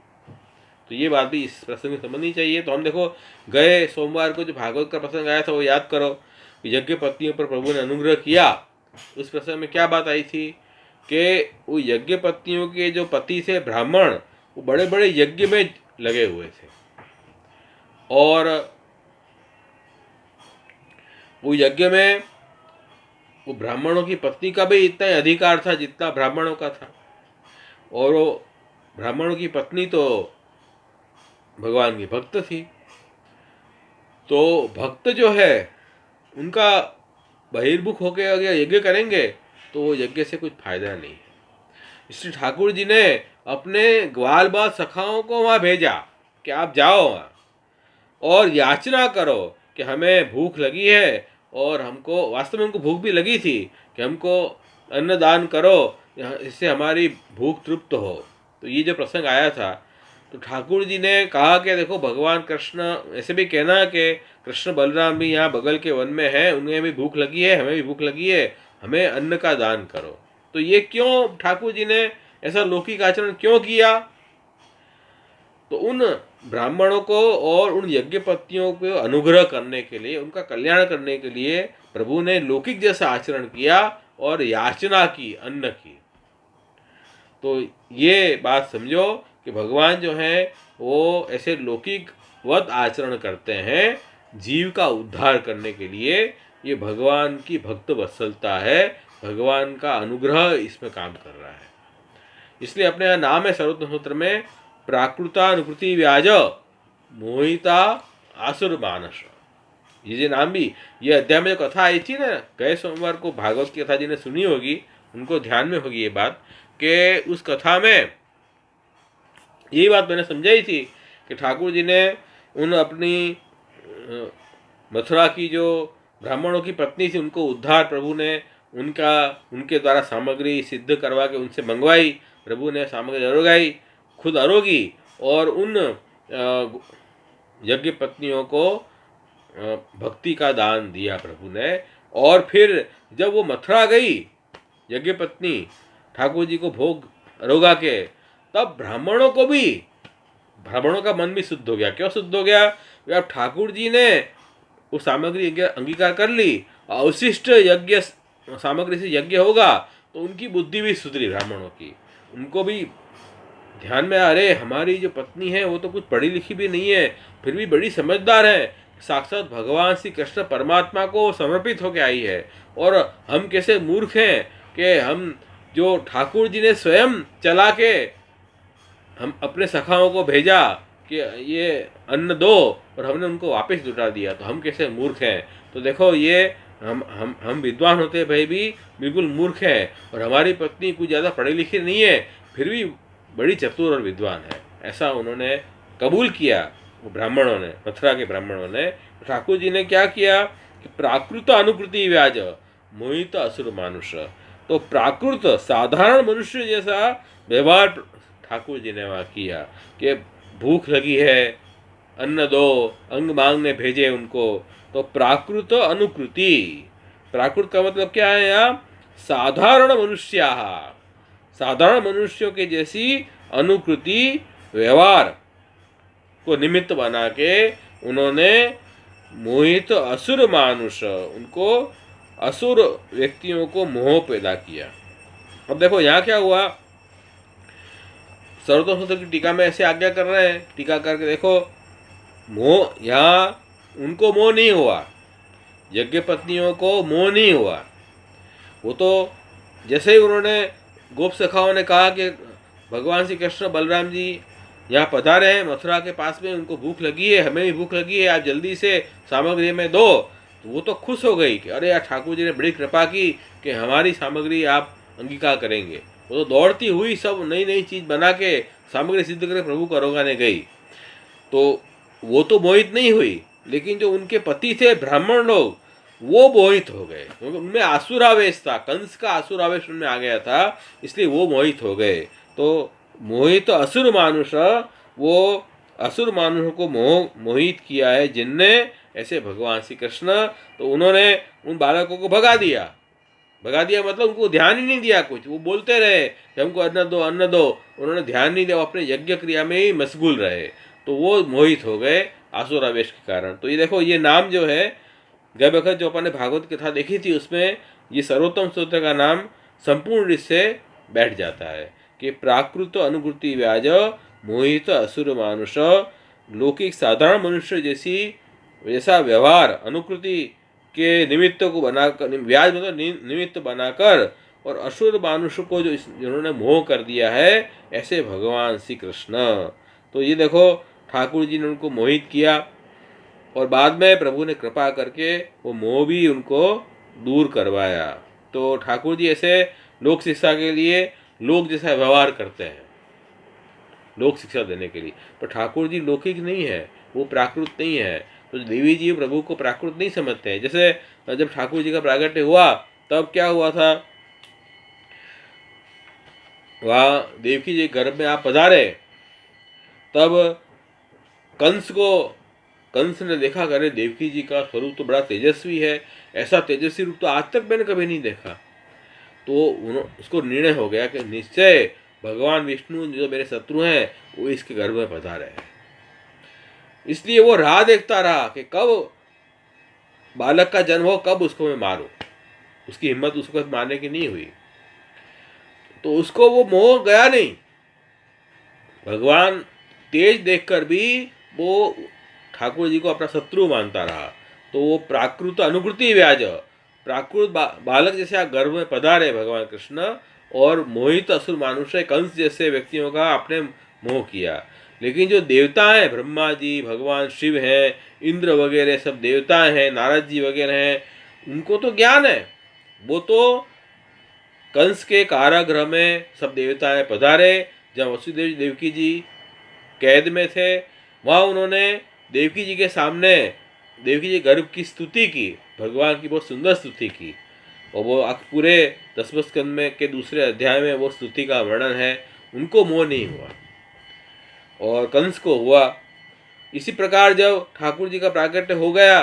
तो ये बात भी इस प्रसंग में समझनी चाहिए। तो हम देखो, गए सोमवार को जो भागवत का प्रसंग आया था वो याद करो, यज्ञ पत्नियों पर प्रभु ने अनुग्रह किया। उस प्रसंग में क्या बात आई थी कि वो यज्ञ पत्नियों के जो पति थे ब्राह्मण, वो बड़े बड़े यज्ञ में लगे हुए थे, और वो यज्ञ में वो ब्राह्मणों की पत्नी का भी इतना ही अधिकार था जितना ब्राह्मणों का था। और वो ब्राह्मणों की पत्नी तो भगवान की भक्त थी। तो भक्त जो है उनका बहिर्मुख होकर अगर यज्ञ करेंगे तो वो यज्ञ से कुछ फायदा नहीं है। इसलिए ठाकुर जी ने अपने ग्वाल बाल सखाओं को वहाँ भेजा कि आप जाओ वहाँ और याचना करो कि हमें भूख लगी है, और हमको वास्तव में उनको भूख भी लगी थी, कि हमको अन्नदान करो, इससे हमारी भूख तृप्त हो। तो ये जो प्रसंग आया था, तो ठाकुर जी ने कहा कि देखो भगवान कृष्ण, ऐसे भी कहना कि कृष्ण बलराम भी यहाँ बगल के वन में हैं, उन्हें भी भूख लगी है, हमें भी भूख लगी है, हमें अन्न का दान करो। तो ये क्यों ठाकुर जी ने ऐसा लौकिक आचरण क्यों किया? तो उन ब्राह्मणों को और उन यज्ञपतियों को अनुग्रह करने के लिए, उनका कल्याण करने के लिए प्रभु ने लौकिक जैसा आचरण किया और याचना की, अन्न की। तो ये बात समझो कि भगवान जो है वो ऐसे लौकिक वत आचरण करते हैं जीव का उद्धार करने के लिए। ये भगवान की भक्त वत्सलता है, भगवान का अनुग्रह इसमें काम कर रहा है। इसलिए अपने यहाँ नाम है सर्वोत्तम सूत्र में, प्राकृतानुकृति व्याज मोहिता आसुर मानस। ये जो नाम भी, ये अध्याय में जो कथा आई थी ना, गए सोमवार को भागवत की कथा जिन्हें सुनी होगी उनको ध्यान में होगी ये बात, कि उस कथा में यही बात मैंने समझाई थी कि ठाकुर जी ने उन अपनी मथुरा की जो ब्राह्मणों की पत्नी थी उनको उद्धार प्रभु ने उनके द्वारा सामग्री सिद्ध करवा के उनसे मंगवाई। प्रभु ने सामग्री अरोगाई, खुद अरोगी, और उन यज्ञ पत्नियों को भक्ति का दान दिया प्रभु ने। और फिर जब वो मथुरा गई यज्ञ पत्नी ठाकुर जी को भोग अरोगा के, तब ब्राह्मणों का मन भी शुद्ध हो गया। क्यों शुद्ध हो गया? अब ठाकुर जी ने वो सामग्री अंगीकार कर ली, अवशिष्ट यज्ञ सामग्री से यज्ञ होगा, तो उनकी बुद्धि भी सुधरी ब्राह्मणों की। उनको भी ध्यान में, अरे हमारी जो पत्नी है वो तो कुछ पढ़ी लिखी भी नहीं है, फिर भी बड़ी समझदार है, साक्षात भगवान श्री कृष्ण परमात्मा को समर्पित होकर आई है, और हम कैसे मूर्ख हैं कि हम जो ठाकुर जी ने स्वयं चला के हम अपने सखाओं को भेजा कि ये अन्न दो, और हमने उनको वापस लुटा दिया, तो हम कैसे मूर्ख हैं। तो देखो ये हम विद्वान होते भाई भी बिल्कुल मूर्ख हैं, और हमारी पत्नी कुछ ज़्यादा पढ़ी लिखी नहीं है, फिर भी बड़ी चतुर और विद्वान है, ऐसा उन्होंने कबूल किया वो ब्राह्मणों ने, मथुरा के ब्राह्मणों ने। ठाकुर जी ने क्या किया कि प्राकृत अनुकृति व्याज मोहित असुर मानुष। तो प्राकृत साधारण मनुष्य जैसा व्यवहार ठाकुर जी ने वहाँ किया कि भूख लगी है, अन्न दो, अंग मांगने भेजे उनको। तो प्राकृत अनुकृति, प्राकृत का मतलब क्या है यहाँ? साधारण मनुष्य, साधारण मनुष्यों के जैसी अनुकृति व्यवहार को निमित्त बना के उन्होंने मोहित असुर मानुष, उनको असुर व्यक्तियों को मोह पैदा किया। अब देखो यहाँ क्या हुआ, सर्वोत्तम सूत्र की टीका में ऐसे आज्ञा कर रहे हैं, टीका करके देखो, मोह यहाँ उनको मोह नहीं हुआ, यज्ञ पत्नियों को मोह नहीं हुआ। वो तो जैसे ही उन्होंने गोप सखाओं ने कहा कि भगवान श्री कृष्ण बलराम जी यहाँ पधारे हैं मथुरा के पास में, उनको भूख लगी है, हमें भी भूख लगी है, आप जल्दी से सामग्री में दो, तो वो तो खुश हो गई कि अरे यार ठाकुर जी ने बड़ी कृपा की कि हमारी सामग्री आप अंगीकार करेंगे। वो तो दौड़ती हुई सब नई नई चीज़ बना के सामग्री सिद्ध करके प्रभु को अरोगाने गई। तो वो तो मोहित नहीं हुई, लेकिन जो उनके पति थे ब्राह्मण लोग वो मोहित हो गए, क्योंकि उनमें आसुरावेश था, कंस का आसुरावेश उनमें आ गया था, इसलिए वो मोहित हो गए। तो मोहित असुर मानुष, वो असुर मानुषों को मोहित किया है जिनने ऐसे भगवान श्री कृष्ण। तो उन्होंने उन बालकों को भगा दिया मतलब उनको ध्यान ही नहीं दिया कुछ, वो बोलते रहे कि हमको अन्न दो, उन्होंने ध्यान नहीं दिया, अपने यज्ञ क्रिया में ही मशगूल रहे, तो वो मोहित हो गए आसुरावेश के कारण। तो ये देखो, ये नाम जो है, गए वक्त जो अपन ने भागवत कथा देखी थी उसमें ये सर्वोत्तम स्तोत्र का नाम संपूर्ण रूप से बैठ जाता है कि प्राकृत अनुकृति व्याज मोहित असुर मानुष, लौकिक साधारण मनुष्य जैसा व्यवहार अनुकृति के निमित्त को बनाकर, व्याज मतलब निमित्त बनाकर, और असुर मानुष को जो जिन्होंने मोह कर दिया है, ऐसे भगवान श्री कृष्ण। तो ये देखो ठाकुर जी ने उनको मोहित किया और बाद में प्रभु ने कृपा करके वो मोह भी उनको दूर करवाया। तो ठाकुर जी ऐसे लोक शिक्षा के लिए लोक जैसा व्यवहार करते हैं, लोक शिक्षा देने के लिए। पर ठाकुर जी लौकिक नहीं है, वो प्राकृत नहीं है। तो देवी जी प्रभु को प्राकृत नहीं समझते हैं। जैसे जब ठाकुर जी का प्रागट्य हुआ तब क्या हुआ था, वहाँ देवकी जी गर्भ में आप पधारे, तब कंस ने देखा करे देवकी जी का स्वरूप तो बड़ा तेजस्वी है, ऐसा तेजस्वी रूप तो आज तक मैंने कभी नहीं देखा। तो उसको निर्णय हो गया कि निश्चय भगवान विष्णु जो मेरे शत्रु हैं वो इसके गर्भ में पधारे हैं। इसलिए वो राह देखता रहा कि कब बालक का जन्म हो, कब उसको मैं मारूं। उसकी हिम्मत उसको मारने की नहीं हुई, तो उसको वो मोह गया नहीं। भगवान तेज देखकर भी वो ठाकुर जी को अपना शत्रु मानता रहा। तो वो प्राकृत अनुकृति व्याज, प्राकृत बालक जैसे आप गर्भ में पधारे भगवान कृष्ण, और मोहित असुर मानुष कंस जैसे व्यक्तियों का आपने मोह किया। लेकिन जो देवता हैं, ब्रह्मा जी, भगवान शिव हैं, इंद्र वगैरह सब देवता हैं, नारद जी वगैरह हैं, उनको तो ज्ञान है। वो तो कंस के कारागृह में सब देवताएं पधारे। जब वसुदेव देवकी जी कैद में थे, वहाँ उन्होंने देवकी जी के सामने देवकी जी गर्भ की स्तुति की, भगवान की बहुत सुंदर स्तुति की। और वो पूरे 10वें स्कंद में के दूसरे अध्याय में वो स्तुति का वर्णन है। उनको मोह नहीं हुआ और कंस को हुआ। इसी प्रकार जब ठाकुर जी का प्राकट्य हो गया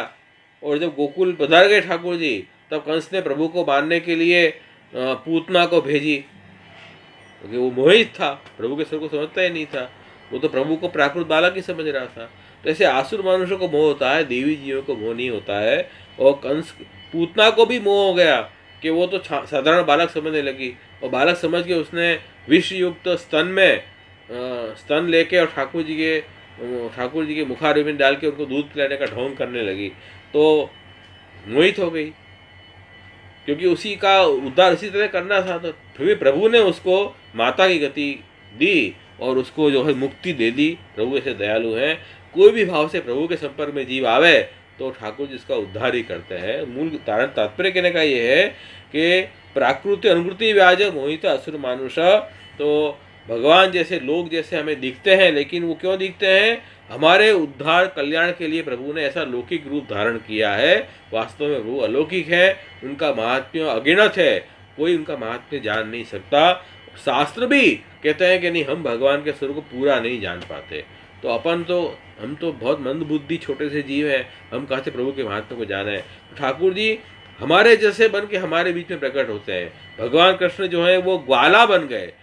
और जब गोकुल पधार गए ठाकुर जी, तब कंस ने प्रभु को मारने के लिए पूतना को भेजी, क्योंकि वो मोहित था, प्रभु के स्वर को समझता ही नहीं था। वो तो प्रभु को प्राकृत बालक ही समझ रहा था। तो ऐसे आसुर मनुष्यों को मोह होता है, देवी जीवों को मोह नहीं होता है। और कंस पूतना को भी मोह हो गया कि वो तो साधारण बालक समझने लगी, और बालक समझ के उसने विष युक्त स्तन में स्तन लेके और ठाकुर जी के मुखारविंद में डाल के उनको दूध पिलाने का ढोंग करने लगी। तो मोहित हो गई, क्योंकि उसी का उद्धार इसी तरह करना था। तो फिर भी प्रभु ने उसको माता की गति दी और उसको जो है मुक्ति दे दी। प्रभु ऐसे दयालु हैं, कोई भी भाव से प्रभु के संपर्क में जीव आवे तो ठाकुर जी इसका उद्धार ही करते हैं। मूल तात्पर्य कहने का ये है कि प्राकृति अनुकृति व्याज मोहित असुर मानुष। तो भगवान जैसे लोग जैसे हमें दिखते हैं, लेकिन वो क्यों दिखते हैं, हमारे उद्धार कल्याण के लिए प्रभु ने ऐसा लौकिक रूप धारण किया है। वास्तव में प्रभु अलौकिक है, उनका महात्म्य अगिनत है, कोई उनका महात्म्य जान नहीं सकता। शास्त्र भी कहते हैं कि नहीं, हम भगवान के स्वरूप को पूरा नहीं जान पाते। तो हम तो बहुत मंद बुद्धि छोटे से जीव हैं, हम कहाँ से प्रभु के महात्म्य को जाने। तो ठाकुर जी हमारे जैसे बन के हमारे बीच में प्रकट होते हैं। भगवान कृष्ण जो है वो ग्वाला बन गए,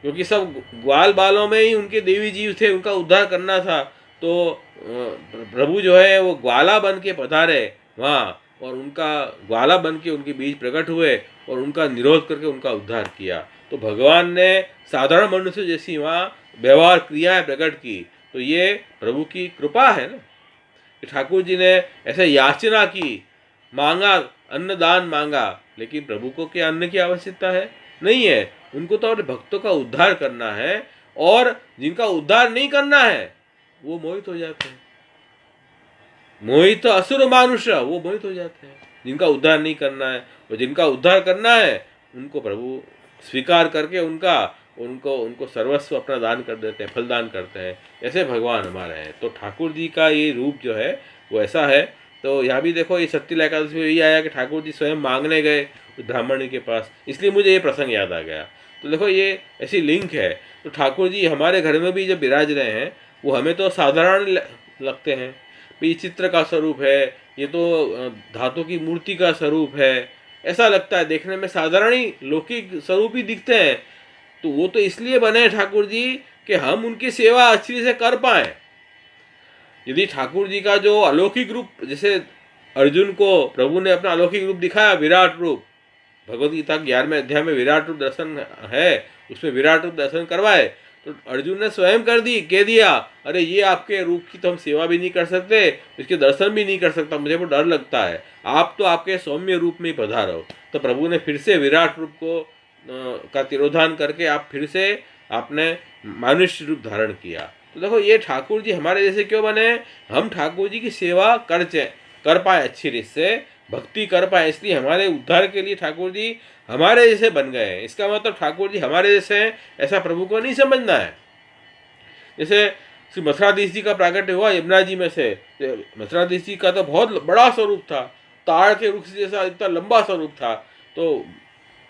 क्योंकि सब ग्वाल बालों में ही उनके देवी जीव थे, उनका उद्धार करना था। तो प्रभु जो है वो ग्वाला बन के पधारे वहाँ, और उनका ग्वाला बन के उनके बीच प्रकट हुए और उनका निरोध करके उनका उद्धार किया। तो भगवान ने साधारण मनुष्य जैसी वहाँ व्यवहार क्रियाएं प्रकट की। तो ये प्रभु की कृपा है ना, कि ठाकुर जी ने ऐसे याचना की, मांगा, अन्नदान मांगा, लेकिन प्रभु को क्या अन्न की आवश्यकता है? नहीं है। उनको तो अपने भक्तों का उद्धार करना है, और जिनका उद्धार नहीं करना है वो मोहित हो जाते हैं। मोहित असुर मानुष, वो मोहित हो जाते हैं जिनका उद्धार नहीं करना है। और जिनका उद्धार करना है उनको प्रभु स्वीकार करके उनको सर्वस्व अपना दान कर देते हैं, फलदान करते हैं। ऐसे भगवान हमारे हैं। तो ठाकुर जी का ये रूप जो है वो ऐसा है। तो यहाँ भी देखो, ये सत्य एकादशी में यही आया कि ठाकुर जी स्वयं मांगने गए ब्राह्मण के पास, इसलिए मुझे ये प्रसंग याद आ गया। तो देखो ये ऐसी लिंक है। तो ठाकुर जी हमारे घर में भी जब विराज रहे हैं, वो हमें तो साधारण लगते हैं, ये चित्र का स्वरूप है, ये तो धातु की मूर्ति का स्वरूप है, ऐसा लगता है, देखने में साधारण ही लौकिक स्वरूप ही दिखते हैं। तो वो तो इसलिए बने ठाकुर जी कि हम उनकी सेवा अच्छी से कर पाए। यदि ठाकुर जी का जो अलौकिक रूप, जैसे अर्जुन को प्रभु ने अपना अलौकिक रूप दिखाया, विराट रूप, भगवद गीता 11वें अध्याय में विराट रूप दर्शन है, उसमें विराट रूप दर्शन करवाए। तो अर्जुन ने स्वयं कह दिया, अरे ये आपके रूप की तो हम सेवा भी नहीं कर सकते, इसके दर्शन भी नहीं कर सकता, मुझे वो डर लगता है, आप तो आपके सौम्य रूप में ही पधारो। तो प्रभु ने फिर से विराट रूप को का तिरोधान करके आप फिर से आपने मनुष्य रूप धारण किया। तो देखो ये ठाकुर जी हमारे जैसे क्यों बने, हम ठाकुर जी की सेवा कर पाए, अच्छी रीत से भक्ति कर पाए, इसलिए हमारे उद्धार के लिए ठाकुर जी हमारे जैसे बन गए हैं। इसका मतलब ठाकुर जी हमारे जैसे हैं ऐसा प्रभु को नहीं समझना है। जैसे श्री मथुराधीश जी का प्राकट्य हुआ यमुना जी में से, मथुराधीश जी का तो बहुत बड़ा स्वरूप था, ताड़ के वृक्ष जैसा इतना लंबा स्वरूप था। तो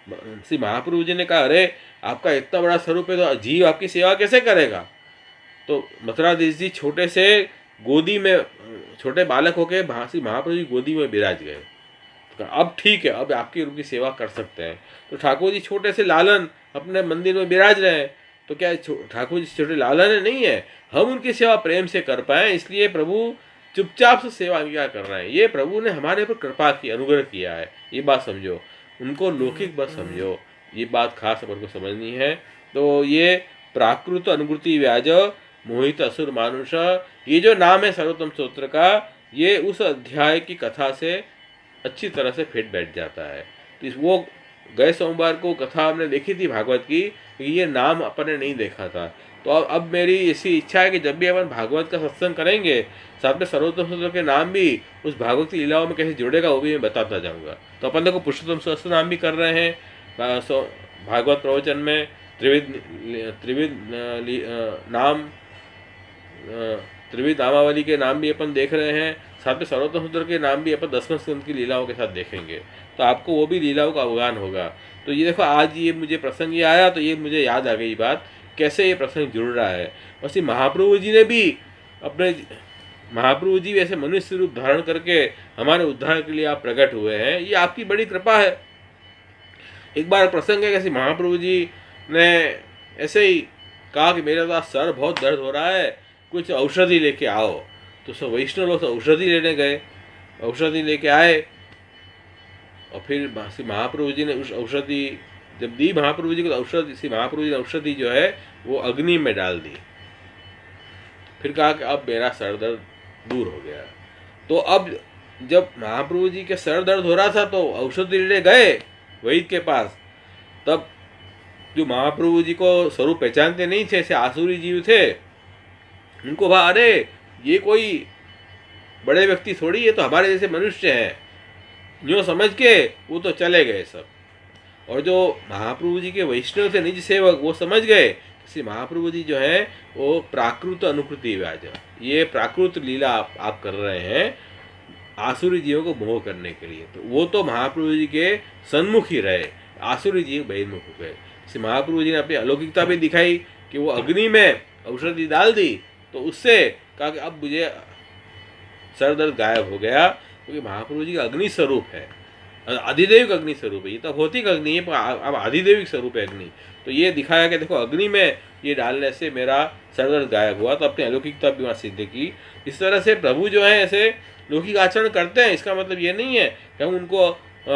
श्री महाप्रभु जी ने कहा, अरे आपका इतना बड़ा स्वरूप है तो जीव आपकी सेवा कैसे करेगा। तो मथुराधीश जी छोटे से गोदी में, छोटे बालक होके श्री महाप्रभु जी गोदी में विराज गए। तो अब ठीक है, अब आपकी रूप की सेवा कर सकते हैं। तो ठाकुर जी छोटे से लालन अपने मंदिर में विराज रहे हैं, तो क्या ठाकुर जी छोटे लालन नहीं है, हम उनकी सेवा प्रेम से कर पाए, इसलिए प्रभु चुपचाप से सेवा क्या कर रहे हैं। ये प्रभु ने हमारे ऊपर कृपा की, अनुग्रह किया है, ये बात समझो। उनको लौकिक बस समझो, ये बात खास अपन को समझनी है। तो ये प्राकृत अनुग्रति व्याज मोहित असुर मानुष, ये जो नाम है सर्वोत्तम स्तोत्र का, ये उस अध्याय की कथा से अच्छी तरह से फिट बैठ जाता है। तो वो गए सोमवार को कथा हमने देखी थी भागवत की, ये नाम अपन ने नहीं देखा था। तो अब मेरी ऐसी इच्छा है कि जब भी अपन भागवत का सत्संग करेंगे, साथ में सर्वोत्तम स्तोत्र के नाम भी उस भागवत की लीलाओं में कैसे जुड़ेगा वो भी मैं बताता जाऊंगा। तो अपन देखो पुरुषोत्तम सहस्त्र नाम भी कर रहे हैं भागवत प्रवचन में, त्रिविध नाम, त्रिविध नामावली के नाम भी अपन देख रहे हैं, साथ में सर्वोत्तम स्तोत्र के नाम भी अपन 10वें स्कंद की लीलाओं के साथ देखेंगे, तो आपको वो भी लीलाओं का अवगान होगा। तो ये देखो आज ये मुझे प्रसंग ये आया तो ये मुझे याद आ गई बात, कैसे ये प्रसंग जुड़ रहा है। और श्री महाप्रभु जी ने भी अपने, महाप्रभु जी ऐसे मनुष्य रूप धारण करके हमारे उद्धार के लिए आप प्रकट हुए हैं, ये आपकी बड़ी कृपा है। एक बार प्रसंग है कैसे महाप्रभु जी ने ऐसे ही कहा कि मेरा तो सर बहुत दर्द हो रहा है, कुछ औषधि लेके आओ। तो सब वैष्णव लोग औषधि लेने गए, औषधि लेके आए, और फिर श्री महाप्रभु जी ने उस औषधि जब दी महाप्रभु जी को, औषधि श्री महाप्रभु जी ने औषधि जो है वो अग्नि में डाल दी। फिर कहा कि अब मेरा सर दर्द दूर हो गया। तो अब जब महाप्रभु जी के सर दर्द हो रहा था तो औषधि लेने गए वैद्य के पास, तब जो महाप्रभु जी को स्वरूप पहचानते नहीं थे, ऐसे आसुरी जीव थे, उनको कहा अरे ये कोई बड़े व्यक्ति थोड़ी, ये तो हमारे जैसे मनुष्य हैं, जो समझ के वो तो चले गए सब। और जो महाप्रभु जी के वैष्णव थे निज सेवक, वो समझ गए श्री महाप्रभु जी जो है वो प्राकृत अनुकृति व्याज, ये प्राकृत लीला आप कर रहे हैं आसुरी जीवों को मोह करने के लिए। तो वो तो महाप्रभु जी के सन्मुख ही रहे, आसुरी जीव बहिर्मुख हो गए। श्री महाप्रभु जी ने अपनी अलौकिकता भी दिखाई कि वो अग्नि में औषधि डाल दी, तो उससे कहा कि अब मुझे सर दर्द गायब हो गया, क्योंकि महाप्रभु जी का अग्नि स्वरूप है, आदिदेविक अग्नि स्वरूप है। ये तो भौतिक अग्नि है, अब आदिदेविक स्वरूप है अग्नि। तो ये दिखाया कि देखो अग्नि में ये डालने से मेरा सर दर्द गायब हुआ, तो अपनी अलौकिकता भी वहाँ सिद्ध की। इस तरह से प्रभु जो है ऐसे लौकिक आचरण करते हैं, इसका मतलब ये नहीं है कि हम उनको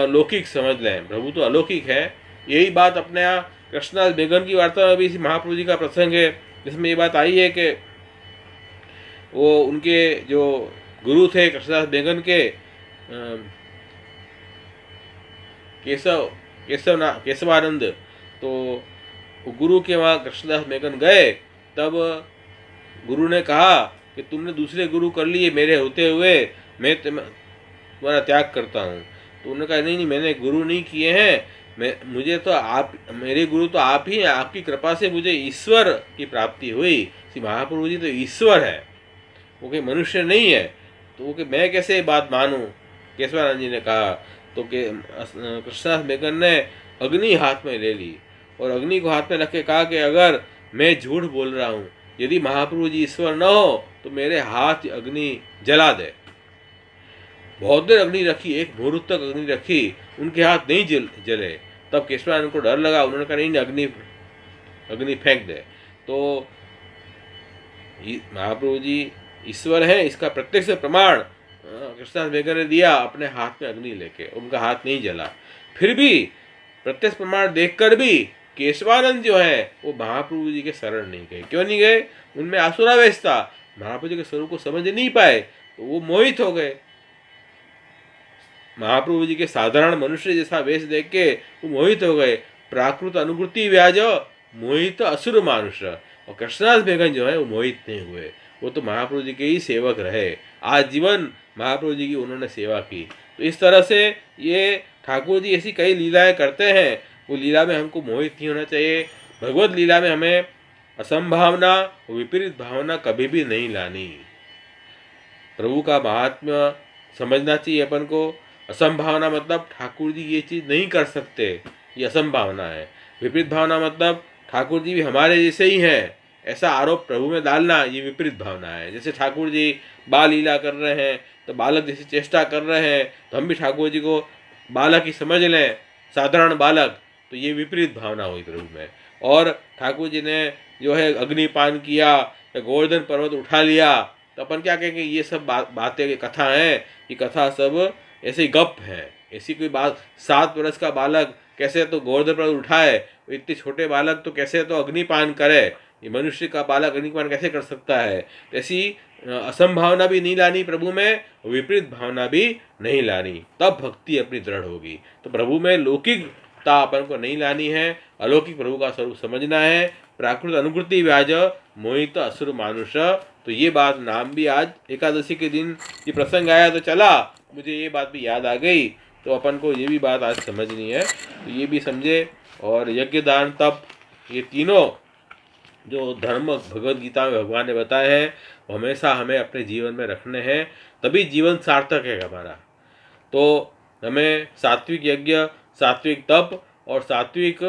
लौकिक समझ लें, प्रभु तो अलौकिक है। यही बात अपने यहाँ कृष्णदास बेगन की वार्ता में भी महाप्रभु जी का प्रसंग है, जिसमें ये बात आई है कि वो उनके जो गुरु थे कृष्णदास बेगन के केशवानंद, तो गुरु के वहाँ कृष्णदास बेगन गए, तब गुरु ने कहा कि तुमने दूसरे गुरु कर लिए, मेरे होते हुए मैं तुम्हारा त्याग करता हूँ। तो उन्होंने कहा नहीं, मैंने गुरु नहीं किए हैं, मुझे तो आप, मेरे गुरु तो आप ही हैं, आपकी कृपा से मुझे ईश्वर की प्राप्ति हुई। श्री महाप्रभु जी तो ईश्वर है, वो कोई मनुष्य नहीं है, तो वो कि मैं कैसे बात मानूं, केशवानंद जी ने कहा। तो कृष्णदास बेगन ने अग्नि हाथ में ले ली और अग्नि को हाथ में रख के कहा कि अगर मैं झूठ बोल रहा हूँ, यदि महाप्रभु जी ईश्वर न हो तो मेरे हाथ अग्नि जला दे। बहुत देर अग्नि रखी, एक मुहूर्त तक अग्नि रखी, उनके हाथ नहीं जले। तब केशवानंद को डर लगा, उन्होंने कहा नहीं, अग्नि फेंक दे। तो महाप्रभु जी ईश्वर है, इसका प्रत्यक्ष प्रमाण कृष्णदास बेगन ने दिया अपने हाथ में अग्नि लेके, उनका हाथ नहीं जला। फिर भी प्रत्यक्ष प्रमाण देखकर भी केशवानंद जो है वो महाप्रभु जी के शरण नहीं गए। क्यों नहीं गए? उनमें आसुरावेश था, महाप्रभु जी के स्वरूप को समझ नहीं पाए, तो वो मोहित हो गए। महाप्रभु जी के साधारण मनुष्य जैसा वेश देख के वो मोहित हो गए। प्राकृत अनुकृति व्याज मोहित असुर मानुष। और कृष्णदास बेगन जो है वो मोहित नहीं हुए, वो तो महाप्रभु जी के ही सेवक रहे, आजीवन महाप्रभु जी की उन्होंने सेवा की। तो इस तरह से ये ठाकुर जी ऐसी कई लीलाएं करते हैं, वो लीला में हमको मोहित नहीं होना चाहिए। भगवत लीला में हमें असंभावना, विपरीत भावना कभी भी नहीं लानी। प्रभु का महात्म्य समझना चाहिए अपन को। असंभावना मतलब ठाकुर जी ये चीज़ नहीं कर सकते, ये असंभावना है। विपरीत भावना मतलब ठाकुर जी भी हमारे जैसे ही हैं, ऐसा आरोप प्रभु में डालना, ये विपरीत भावना है। जैसे ठाकुर जी बाल लीला कर रहे हैं तो बालक जैसी चेष्टा कर रहे हैं, तो हम भी ठाकुर जी को बालक ही समझ लें, साधारण बालक, तो ये विपरीत भावना हुई प्रभु में। और ठाकुर जी ने जो है अग्निपान किया या गोवर्धन पर्वत उठा लिया, तो अपन क्या कहेंगे, ये सब बातें कथा हैं, ये कथा सब ऐसे ही गप है। ऐसी कोई बात, 7 वर्ष का बालक कैसे तो गोवर्धन पर्वत उठाए, इतने छोटे बालक तो कैसे तो अग्निपान करे, ये मनुष्य का बालक अग्निपान कैसे कर सकता है। ऐसी असंभावना भी नहीं लानी प्रभु में, विपरीत भावना भी नहीं लानी, तब भक्ति अपनी दृढ़ होगी। तो प्रभु में लौकिकता अपन को नहीं लानी है, अलौकिक प्रभु का स्वरूप समझना है। प्राकृत अनुकृति व्याज मोहित असुर मानुष। तो ये बात नाम भी आज एकादशी के दिन ये प्रसंग आया तो चला, मुझे ये बात भी याद आ गई, तो अपन को ये भी बात आज समझनी है, तो ये भी समझे। और यज्ञ दान तप, ये तीनों जो धर्म भगवद गीता में भगवान ने बताए हैं, वो हमेशा हमें अपने जीवन में रखने हैं, तभी जीवन सार्थक है हमारा। तो हमें सात्विक यज्ञ, सात्विक तप और सात्विक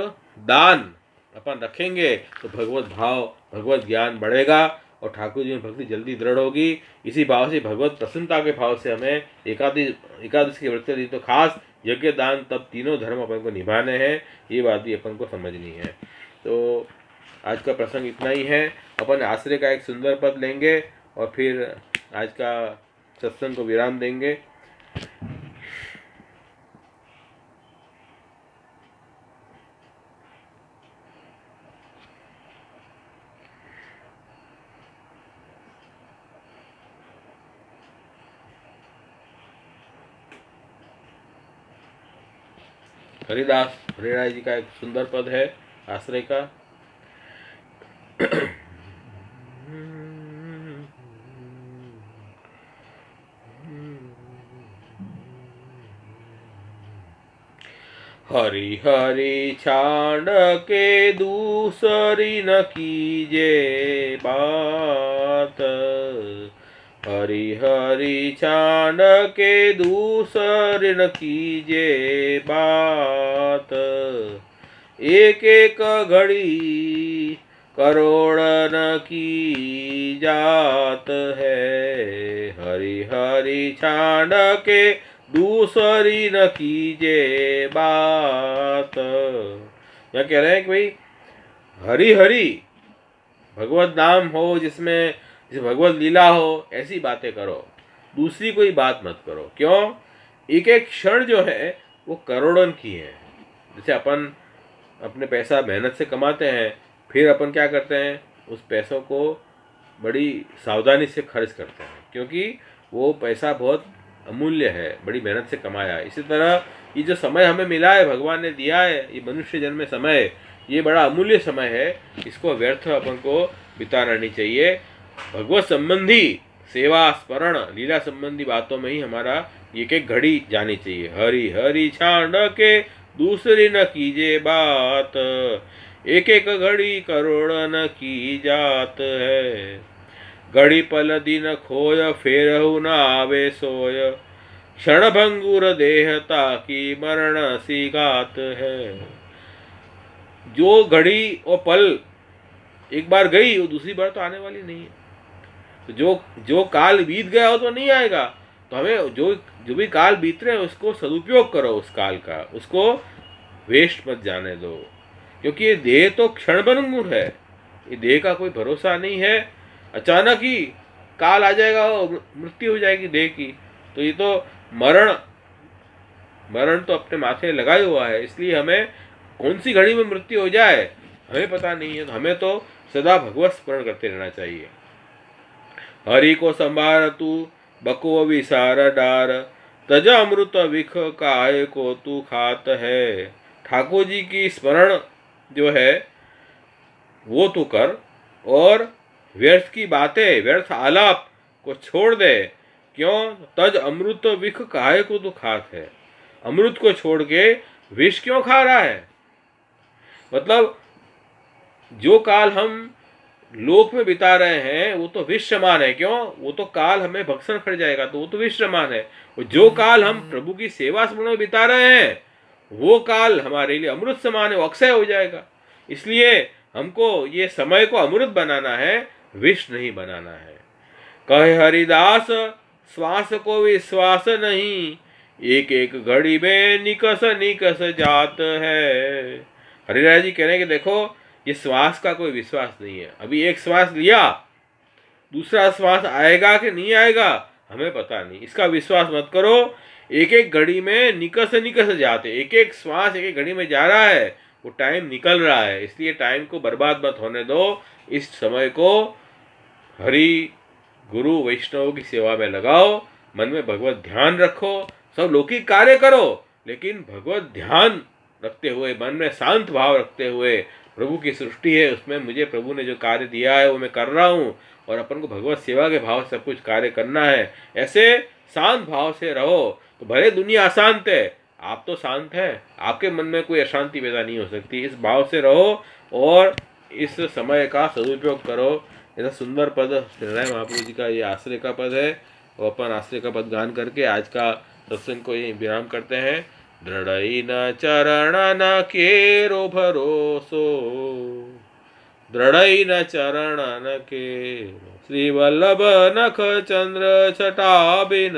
दान अपन रखेंगे तो भगवत भाव, भगवत ज्ञान बढ़ेगा और ठाकुर जी में भक्ति जल्दी दृढ़ होगी। इसी भाव से, भगवत प्रसन्नता के भाव से हमें एकादशी के व्रत दिन तो खास यज्ञ दान तप तीनों धर्म अपन को निभाने हैं, ये बात भी अपन को समझनी है। तो आज का प्रसंग इतना ही है। अपन आश्रय का एक सुंदर पद लेंगे और फिर आज का सत्संग को विराम देंगे। हरिदास हरिराय जी का एक सुंदर पद है आश्रय का। हरि हरि छाड़ के दूसरी न कीजे बात, हरि हरि छाड़ के दूसरी न कीजे बात। एक एक घड़ी करोड़न की जात है, हरि हरि छाड़ के दूसरी न कीजे बात। यहाँ कह रहे हैं कि भाई हरि हरि भगवत नाम हो, जिसमें भगवत लीला हो, ऐसी बातें करो, दूसरी कोई बात मत करो। क्यों? एक एक क्षण जो है वो करोड़न की है। जैसे अपन अपने पैसा मेहनत से कमाते हैं, फिर अपन क्या करते हैं, उस पैसों को बड़ी सावधानी से खर्च करते हैं, क्योंकि वो पैसा बहुत अमूल्य है, बड़ी मेहनत से कमाया है। इसी तरह ये जो समय हमें मिला है, भगवान ने दिया है, ये मनुष्य जन्म में समय, ये बड़ा अमूल्य समय है, इसको व्यर्थ अपन को बिताना नहीं चाहिए। भगवत संबंधी सेवा, स्मरण, लीला संबंधी बातों में ही हमारा एक एक घड़ी जानी चाहिए। हरि हरि छाड़ के दूसरी न कीजिए बात, एक एक घड़ी करोड़ न की जात है। घड़ी पल दिन खोय फेरहु न आवे सोय, क्षण भंगुर देहता की मरण सी गात है। जो घड़ी और पल एक बार गई, वो दूसरी बार तो आने वाली नहीं है। तो जो काल बीत गया हो तो नहीं आएगा, तो हमें जो भी काल बीत रहे हैं उसको सदुपयोग करो, उस काल का, उसको वेस्ट मत जाने दो, क्योंकि ये देह तो क्षण भंगुर है, ये देह का कोई भरोसा नहीं है। अचानक ही काल आ जाएगा, मृत्यु हो जाएगी देह की। तो ये तो मरण तो अपने माथे लगाए हुआ है, इसलिए हमें कौन सी घड़ी में मृत्यु हो जाए हमें पता नहीं है। तो हमें तो सदा भगवत स्मरण करते रहना चाहिए। हरि को संभार तू बको विसार डार, तज अमृत विख काय को तू खात है। ठाकुर जी की स्मरण जो है वो तू कर, और व्यर्थ की बातें, व्यर्थ आलाप को छोड़ दे। क्यों? तज अमृत विख काहे को तू खात है। अमृत को छोड़ के विष क्यों खा रहा है? मतलब जो काल हम लोक में बिता रहे हैं वो तो विष समान है। क्यों? वो तो काल हमें भक्षण कर जाएगा, तो वो तो विष समान है। और जो काल हम प्रभु की सेवा स्मरण में बिता रहे हैं वो काल हमारे लिए अमृत समान है, वो अक्षय हो जाएगा। इसलिए हमको ये समय को अमृत बनाना है, विष नहीं बनाना है। कहे हरिदास श्वास को विश्वास नहीं, एक एक घड़ी में निकस निकस जात है। हरिदास जी कह रहे हैं कि देखो ये श्वास का कोई विश्वास नहीं है। अभी एक श्वास लिया, दूसरा श्वास आएगा कि नहीं आएगा हमें पता नहीं, इसका विश्वास मत करो। एक एक घड़ी में निकस निकस जाते, एक एक श्वास एक एक घड़ी में जा रहा है, वो टाइम निकल रहा है। इसलिए टाइम को बर्बाद मत होने दो। इस समय को हरि गुरु वैष्णव की सेवा में लगाओ, मन में भगवत ध्यान रखो, सब लौकिक कार्य करो लेकिन भगवत ध्यान रखते हुए, मन में शांत भाव रखते हुए, प्रभु की सृष्टि है उसमें मुझे प्रभु ने जो कार्य दिया है वो मैं कर रहा हूँ और अपन को भगवत सेवा के भाव से सब कुछ कार्य करना है। ऐसे शांत भाव से रहो तो भले दुनिया अशांत है, आप तो शांत हैं, आपके मन में कोई अशांति पैदा नहीं हो सकती। इस भाव से रहो और इस समय का सदुपयोग करो। ऐसा सुंदर पद हृदय महाप्रभु जी का ये आश्रय का पद है। और अपन आश्रय का पद गान करके आज का सत्संग को यही विराम करते हैं। दृढ़ई न चरण न केरो भरोसो, दृढ़ई न चरण न केरो, श्री वल्लभ नख चंद्र छटा बिन,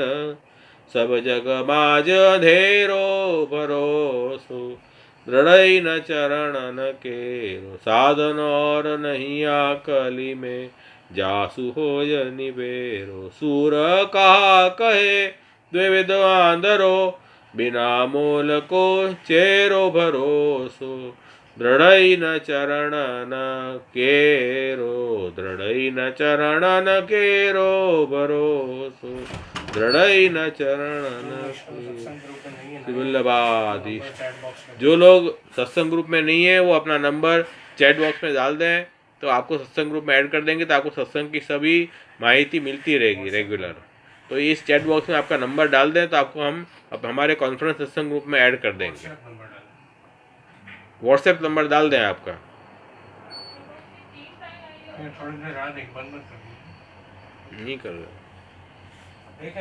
सब जग माज अंधेरो भरोसो। दृढ़ई न चरण न केरो, साधन और नहीं आकली में, जासु होय निबेरो। सूर कहा कहे द्विविध आंधरो, बिना मोल को चेरो भरोसो। दृढ़ई न चरण न केरो, दृढ़ई न चरण न केरो भरोसो। दृढ़ई न चरण न केरो। वल्लभाधीश। जो लोग सत्संग ग्रुप में नहीं है वो अपना नंबर चैट बॉक्स में डाल दें, तो आपको सत्संग ग्रुप में ऐड कर देंगे, तो आपको सत्संग की सभी माहिती मिलती रहेगी रेगुलर। तो इस चैट बॉक्स में आपका नंबर डाल दें तो आपको हम अब हमारे कॉन्फ्रेंस सत्संग ग्रुप में ऐड कर देंगे। व्हाट्सएप नंबर डाल दें आपका। नहीं कर रहे।